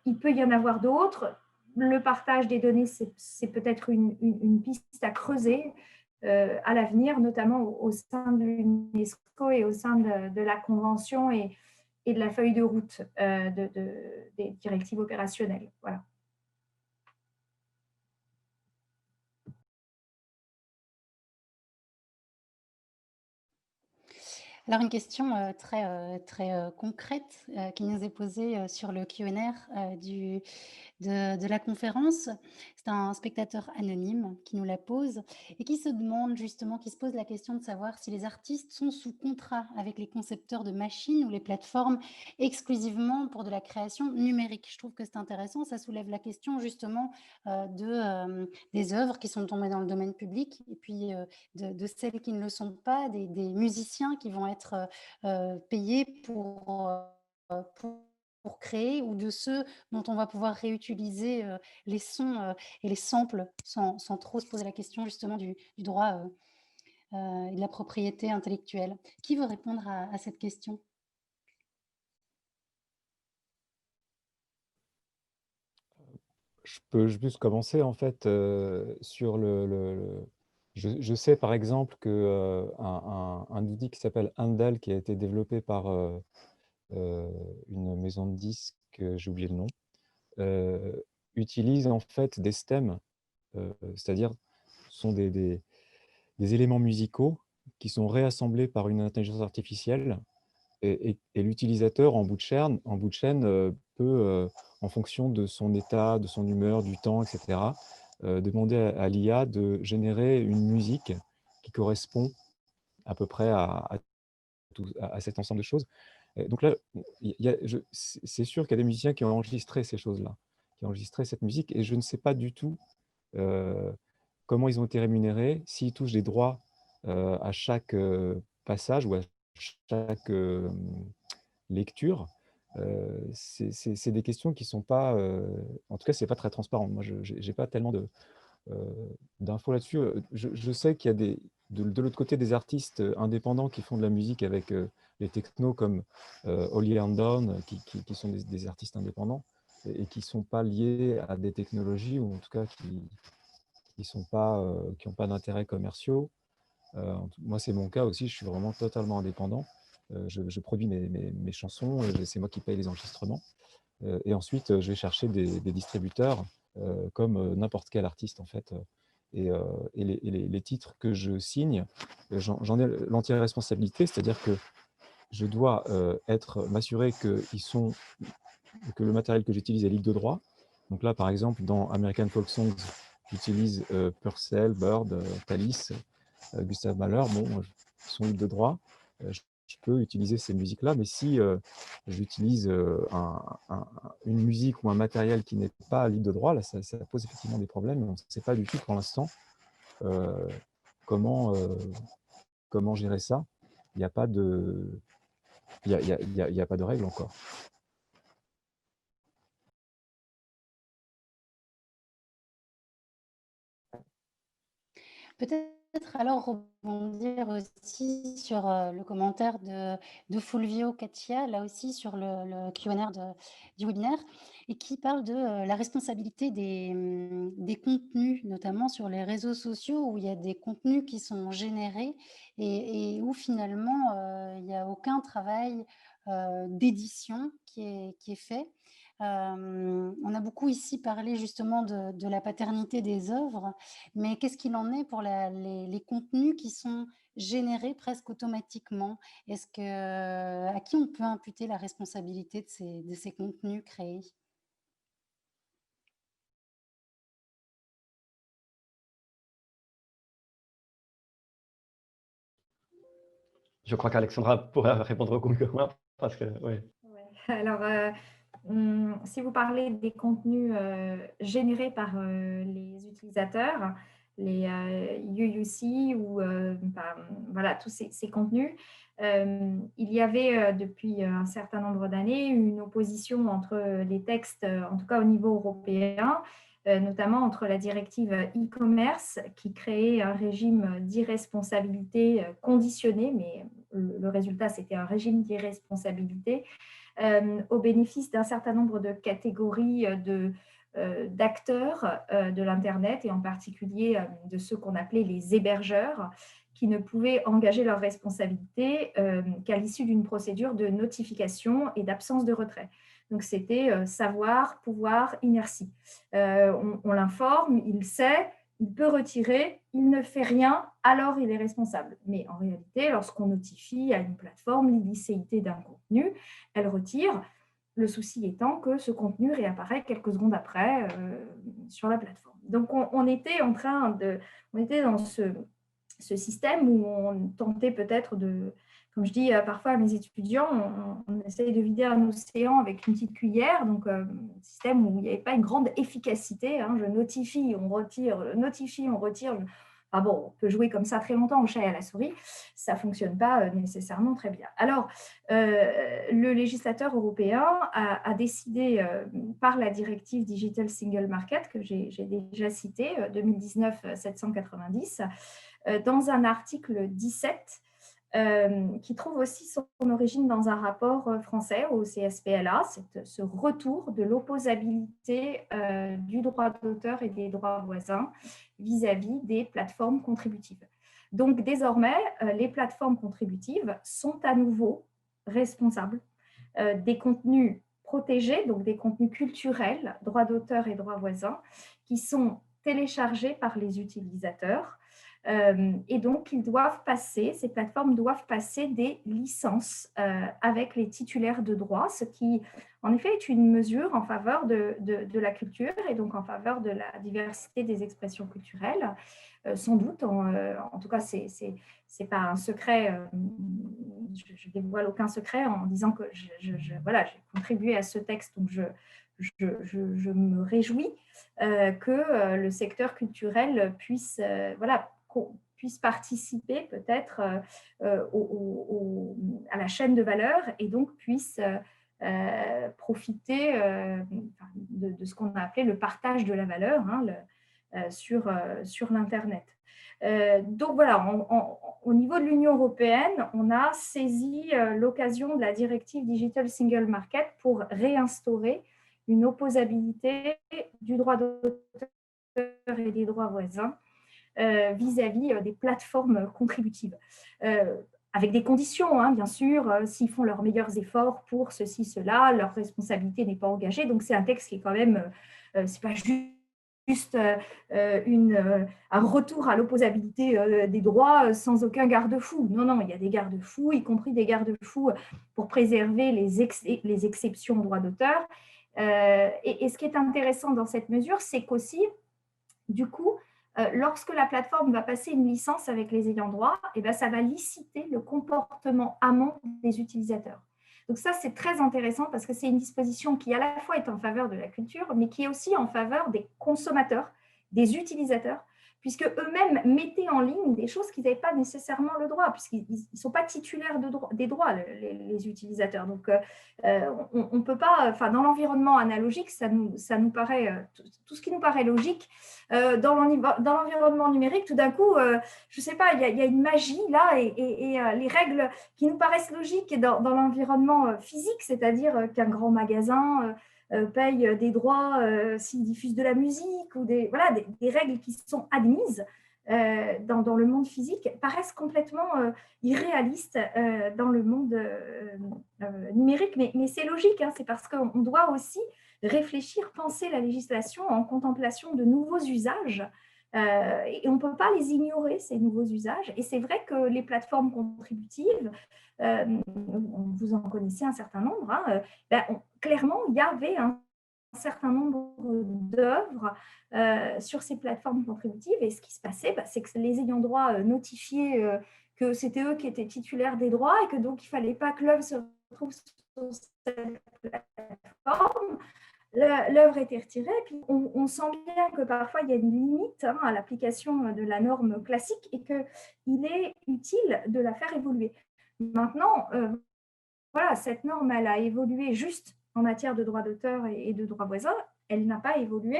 S6: Il peut y en avoir d'autres. Le partage des données, c'est peut-être une piste à creuser à l'avenir, notamment au sein de l'UNESCO et au sein de la Convention et de la feuille de route des directives opérationnelles. Voilà.
S1: Alors, une question très concrète qui nous est posée sur le Q&A de la conférence. C'est un spectateur anonyme qui nous la pose et qui se demande justement, qui se pose la question de savoir si les artistes sont sous contrat avec les concepteurs de machines ou les plateformes exclusivement pour de la création numérique. Je trouve que c'est intéressant, ça soulève la question justement des œuvres qui sont tombées dans le domaine public et puis de celles qui ne le sont pas, des musiciens qui vont être payés pour créer ou de ceux dont on va pouvoir réutiliser les sons et les samples sans trop se poser la question justement du droit et de la propriété intellectuelle. Qui veut répondre à cette question?
S8: Je peux juste commencer en fait sur je sais par exemple que un outil qui s'appelle Handal, qui a été développé par une maison de disques, j'ai oublié le nom, utilise en fait des stems, c'est-à-dire ce sont des éléments musicaux qui sont réassemblés par une intelligence artificielle et l'utilisateur en bout de chaîne peut, en fonction de son état, de son humeur, du temps, etc., demander à l'IA de générer une musique qui correspond à peu près à cet ensemble de choses. Donc là, c'est sûr qu'il y a des musiciens qui ont enregistré ces choses-là, qui ont enregistré cette musique, et je ne sais pas du tout comment ils ont été rémunérés, s'ils touchent des droits à chaque passage ou à chaque lecture. C'est des questions qui ne sont pas, en tout cas, ce n'est pas très transparent. Moi, je n'ai pas tellement d'infos là-dessus. Je sais qu'il y a de l'autre côté des artistes indépendants qui font de la musique avec les technos comme Holly Herndon, qui sont des artistes indépendants et qui ne sont pas liés à des technologies, ou en tout cas qui n'ont pas d'intérêts commerciaux. Moi, c'est mon cas aussi, je suis vraiment totalement indépendant. Je produis mes chansons, c'est moi qui paye les enregistrements. Et ensuite, je vais chercher des distributeurs comme n'importe quel artiste, en fait. Et les titres que je signe, j'en ai l'entière responsabilité, c'est-à-dire que je dois m'assurer que le matériel que j'utilise est libre de droit. Donc là, par exemple, dans American Folk Songs, j'utilise Purcell, Bird, Thalys, Gustave Mahler. Bon, ils sont libres de droit. Je peux utiliser ces musiques-là, mais si j'utilise une musique ou un matériel qui n'est pas libre de droit, là, ça pose effectivement des problèmes. On ne sait pas du tout pour l'instant comment gérer ça. Il n'y a pas de, il y a pas de règle encore.
S1: Peut-être alors rebondir aussi sur le commentaire de Fulvio Caccia, là aussi sur le Q&A du webinaire, et qui parle de la responsabilité des contenus, notamment sur les réseaux sociaux, où il y a des contenus qui sont générés et où finalement il n'y a aucun travail d'édition qui est fait. On a beaucoup ici parlé justement de la paternité des œuvres, mais qu'est-ce qu'il en est pour les contenus qui sont générés presque automatiquement? À qui on peut imputer la responsabilité de ces contenus créés?
S5: Je crois qu'Alexandra pourrait répondre beaucoup mieux que moi, parce que, ouais.
S6: Ouais. Alors, si vous parlez des contenus générés par les utilisateurs, les UUC ou voilà, tous ces contenus, il y avait depuis un certain nombre d'années une opposition entre les textes, en tout cas au niveau européen, notamment entre la directive e-commerce qui créait un régime d'irresponsabilité conditionné, mais le résultat c'était un régime d'irresponsabilité au bénéfice d'un certain nombre de catégories d'acteurs de l'Internet et en particulier de ceux qu'on appelait les hébergeurs qui ne pouvaient engager leur responsabilité qu'à l'issue d'une procédure de notification et d'absence de retrait. Donc, c'était savoir, pouvoir, inertie. On l'informe, il sait, il peut retirer, il ne fait rien, alors il est responsable. Mais en réalité, lorsqu'on notifie à une plateforme l'illicéité d'un contenu, elle retire, le souci étant que ce contenu réapparaît quelques secondes après sur la plateforme. Donc, on était dans ce système où on tentait peut-être de, comme je dis parfois à mes étudiants, on essaye de vider un océan avec une petite cuillère, donc un système où il n'y avait pas une grande efficacité. Je notifie, on retire, notifie, on retire. Ah bon, on peut jouer comme ça très longtemps au chat et à la souris, ça ne fonctionne pas nécessairement très bien. Alors, le législateur européen a décidé par la directive Digital Single Market, que j'ai déjà citée, 2019-790, dans un article 17 qui trouve aussi son origine dans un rapport français au CSPLA, ce retour de l'opposabilité du droit d'auteur et des droits voisins vis-à-vis des plateformes contributives. Donc désormais, les plateformes contributives sont à nouveau responsables des contenus protégés, donc des contenus culturels, droits d'auteur et droits voisins, qui sont téléchargés par les utilisateurs. Et donc, ces plateformes doivent passer des licences avec les titulaires de droits, ce qui, en effet, est une mesure en faveur de la culture et donc en faveur de la diversité des expressions culturelles. Sans doute, en tout cas, c'est pas un secret, je dévoile aucun secret en disant que voilà, j'ai contribué à ce texte, donc je me réjouis que le secteur culturel puisse participer peut-être à la chaîne de valeur et donc puisse profiter de ce qu'on a appelé le partage de la valeur sur l'Internet. Donc voilà, au niveau de l'Union européenne, on a saisi l'occasion de la directive Digital Single Market pour réinstaurer une opposabilité du droit d'auteur et des droits voisins vis-à-vis des plateformes contributives. Avec des conditions, bien sûr, s'ils font leurs meilleurs efforts pour ceci, cela, leur responsabilité n'est pas engagée. Donc, c'est un texte qui est quand même, c'est pas juste un retour à l'opposabilité des droits sans aucun garde-fou. Non, il y a des garde-fous, y compris des garde-fous pour préserver les exceptions aux droits d'auteur. Et ce qui est intéressant dans cette mesure, c'est qu'aussi, du coup, lorsque la plateforme va passer une licence avec les ayants droit, ça va liciter le comportement amont des utilisateurs. Donc ça, c'est très intéressant parce que c'est une disposition qui à la fois est en faveur de la culture, mais qui est aussi en faveur des consommateurs, des utilisateurs, puisque eux-mêmes mettaient en ligne des choses qu'ils n'avaient pas nécessairement le droit, puisqu'ils ne sont pas titulaires des droits, les utilisateurs. Donc, on ne peut pas, dans l'environnement analogique, ça nous paraît, tout ce qui nous paraît logique, dans l'environnement numérique, tout d'un coup, je ne sais pas, il y a une magie là, et les règles qui nous paraissent logiques dans l'environnement physique, c'est-à-dire qu'un grand magasin paye des droits s'ils diffusent de la musique ou des règles qui sont admises dans le monde physique paraissent complètement irréalistes dans le monde numérique. Mais c'est logique, hein, c'est parce qu'on doit aussi réfléchir, penser la législation en contemplation de nouveaux usages. Et on ne peut pas les ignorer, ces nouveaux usages. Et c'est vrai que les plateformes contributives, vous en connaissez un certain nombre, hein, clairement, il y avait un certain nombre d'œuvres sur ces plateformes contributives. Et ce qui se passait, c'est que les ayants droit notifiaient que c'était eux qui étaient titulaires des droits et que donc il ne fallait pas que l'œuvre se retrouve sur cette plateforme. L'œuvre était retirée, puis on sent bien que parfois il y a une limite à l'application de la norme classique et qu'il est utile de la faire évoluer. Maintenant, voilà, cette norme, elle a évolué juste en matière de droit d'auteur et de droit voisin, elle n'a pas évolué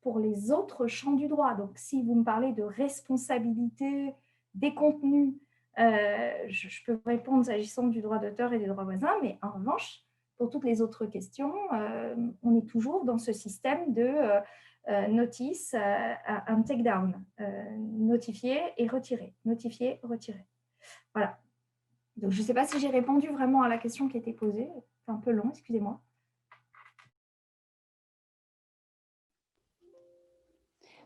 S6: pour les autres champs du droit. Donc, si vous me parlez de responsabilité des contenus, je peux répondre s'agissant du droit d'auteur et des droits voisins, mais en revanche, pour toutes les autres questions, on est toujours dans ce système de notice and take down, notifier et retirer, notifier, retirer. Voilà. Donc, je ne sais pas si j'ai répondu vraiment à la question qui était posée. C'est un peu long, excusez-moi.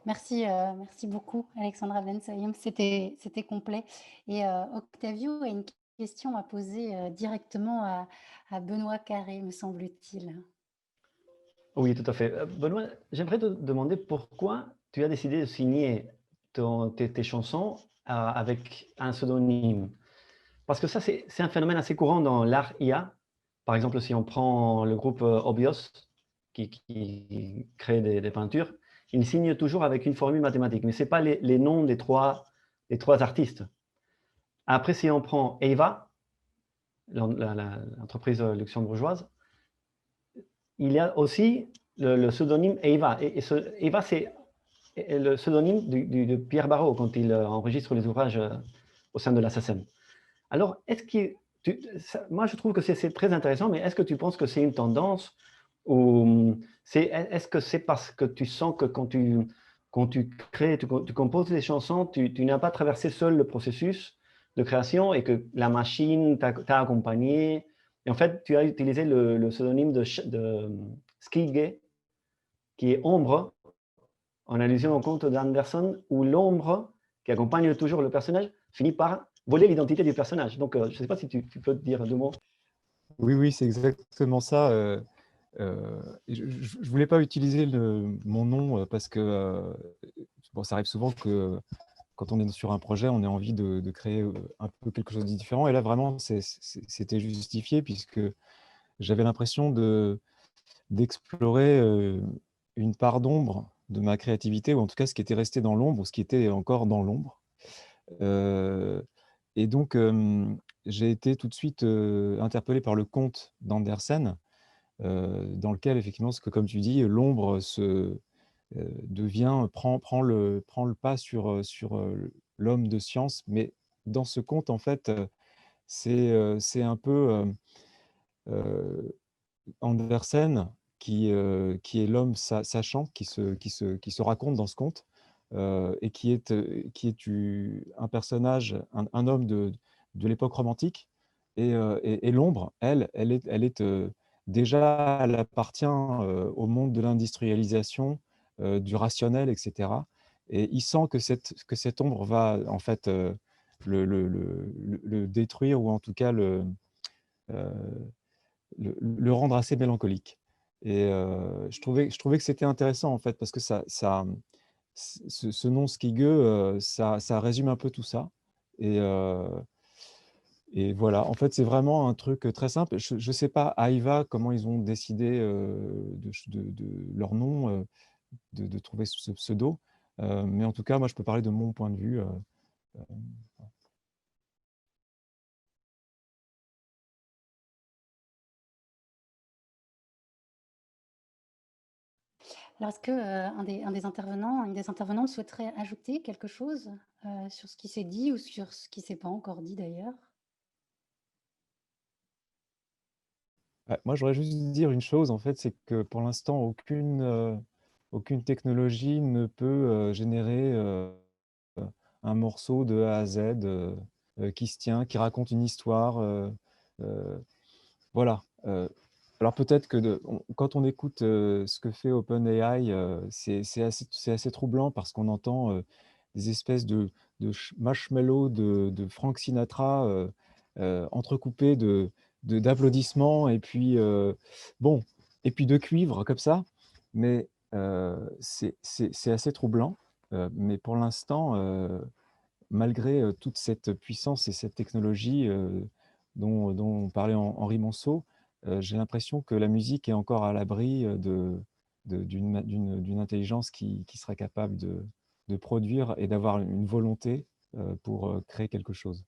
S1: Merci, merci beaucoup, Alexandra Bensaïm. C'était complet. Et Octavio a une question à poser directement à Benoît Carré, me semble-t-il.
S5: Oui, tout à fait. Benoît, j'aimerais te demander pourquoi tu as décidé de signer tes chansons avec un pseudonyme. Parce que ça, c'est un phénomène assez courant dans l'art IA. Par exemple, si on prend le groupe Obios, qui crée des peintures, ils signent toujours avec une formule mathématique, mais ce n'est pas les noms des trois artistes. Après, si on prend Eva, l'entreprise luxembourgeoise, il y a aussi le pseudonyme Eva. Et Eva, c'est le pseudonyme de Pierre Barrault quand il enregistre les ouvrages au sein de la SACEM. Alors, moi, je trouve que c'est très intéressant, mais est-ce que tu penses que c'est une tendance ou est-ce que c'est parce que tu sens que quand tu crées, tu composes des chansons, tu n'as pas traversé seul le processus de création et que la machine t'a accompagné? Et en fait, tu as utilisé le pseudonyme de Skige, qui est ombre, en allusion au conte d'Anderson, où l'ombre qui accompagne toujours le personnage finit par voler l'identité du personnage. Donc, je ne sais pas si tu peux te dire deux mots.
S8: Oui, c'est exactement ça. Je ne voulais pas utiliser mon nom parce que bon, ça arrive souvent que quand on est sur un projet, on a envie de créer un peu quelque chose de différent. Et là, vraiment, c'était justifié puisque j'avais l'impression d'explorer une part d'ombre de ma créativité, ou en tout cas ce qui était resté dans l'ombre, ou ce qui était encore dans l'ombre. Et donc, j'ai été tout de suite interpellé par le conte d'Andersen, dans lequel, effectivement, comme tu dis, l'ombre prend le pas sur l'homme de science. Mais dans ce conte, en fait, c'est un peu Andersen qui est l'homme sachant qui se raconte dans ce conte, et qui est un personnage, un homme de l'époque romantique. Et l'ombre, elle est déjà, elle appartient au monde de l'industrialisation, du rationnel, etc. Et il sent que cette ombre va en fait le détruire, ou en tout cas euh, le rendre assez mélancolique. Et je trouvais que c'était intéressant, en fait, parce que ce nom Skigeux, ça résume un peu tout ça. Et voilà, en fait, c'est vraiment un truc très simple. Je ne sais pas, Aïva, comment ils ont décidé de leur nom, de trouver ce pseudo. Mais en tout cas, moi, je peux parler de mon point de vue.
S1: Alors, est-ce qu'un des intervenants, une des intervenantes souhaiterait ajouter quelque chose sur ce qui s'est dit ou sur ce qui ne s'est pas encore dit d'ailleurs?
S8: Moi, j'aurais juste dire une chose, en fait, c'est que pour l'instant, aucune technologie ne peut générer un morceau de A à Z qui se tient, qui raconte une histoire. Voilà. Alors peut-être que quand on écoute ce que fait OpenAI, c'est assez troublant parce qu'on entend des espèces de marshmallows de Frank Sinatra entrecoupés d'applaudissements et puis bon, et puis de cuivre comme ça. Mais c'est assez troublant. Mais pour l'instant, malgré toute cette puissance et cette technologie dont parlait Henri Monceau, j'ai l'impression que la musique est encore à l'abri d'une intelligence qui serait capable de produire et d'avoir une volonté pour créer quelque chose.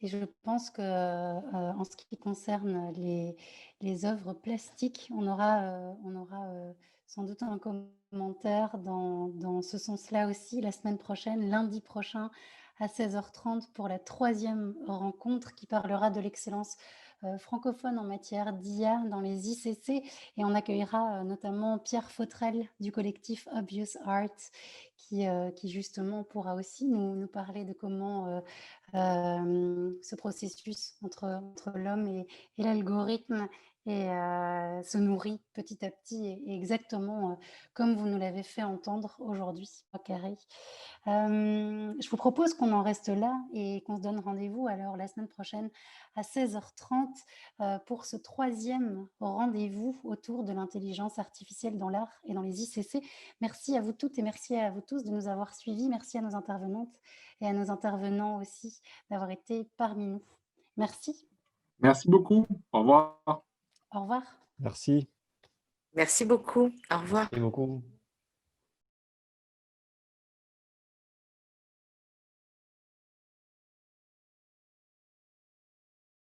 S1: Et je pense que, en ce qui concerne les œuvres plastiques, on aura sans doute un commentaire dans ce sens-là aussi la semaine prochaine, lundi prochain à 16h30 pour la 3e rencontre qui parlera de l'excellence francophone en matière d'IA dans les ICC. Et on accueillera notamment Pierre Fautrel du collectif Obvious Art qui justement pourra aussi nous parler de comment ce processus entre l'homme et l'algorithme se nourrit petit à petit et exactement comme vous nous l'avez fait entendre aujourd'hui, Carré. Je vous propose qu'on en reste là et qu'on se donne rendez-vous alors la semaine prochaine à 16h30 pour ce 3e rendez-vous autour de l'intelligence artificielle dans l'art et dans les ICC. Merci à vous toutes et merci à vous tous de nous avoir suivis. Merci à nos intervenantes et à nos intervenants aussi d'avoir été parmi nous. Merci.
S2: Merci beaucoup. Au revoir.
S1: Au revoir.
S8: Merci.
S4: Merci beaucoup. Au revoir.
S5: Merci beaucoup.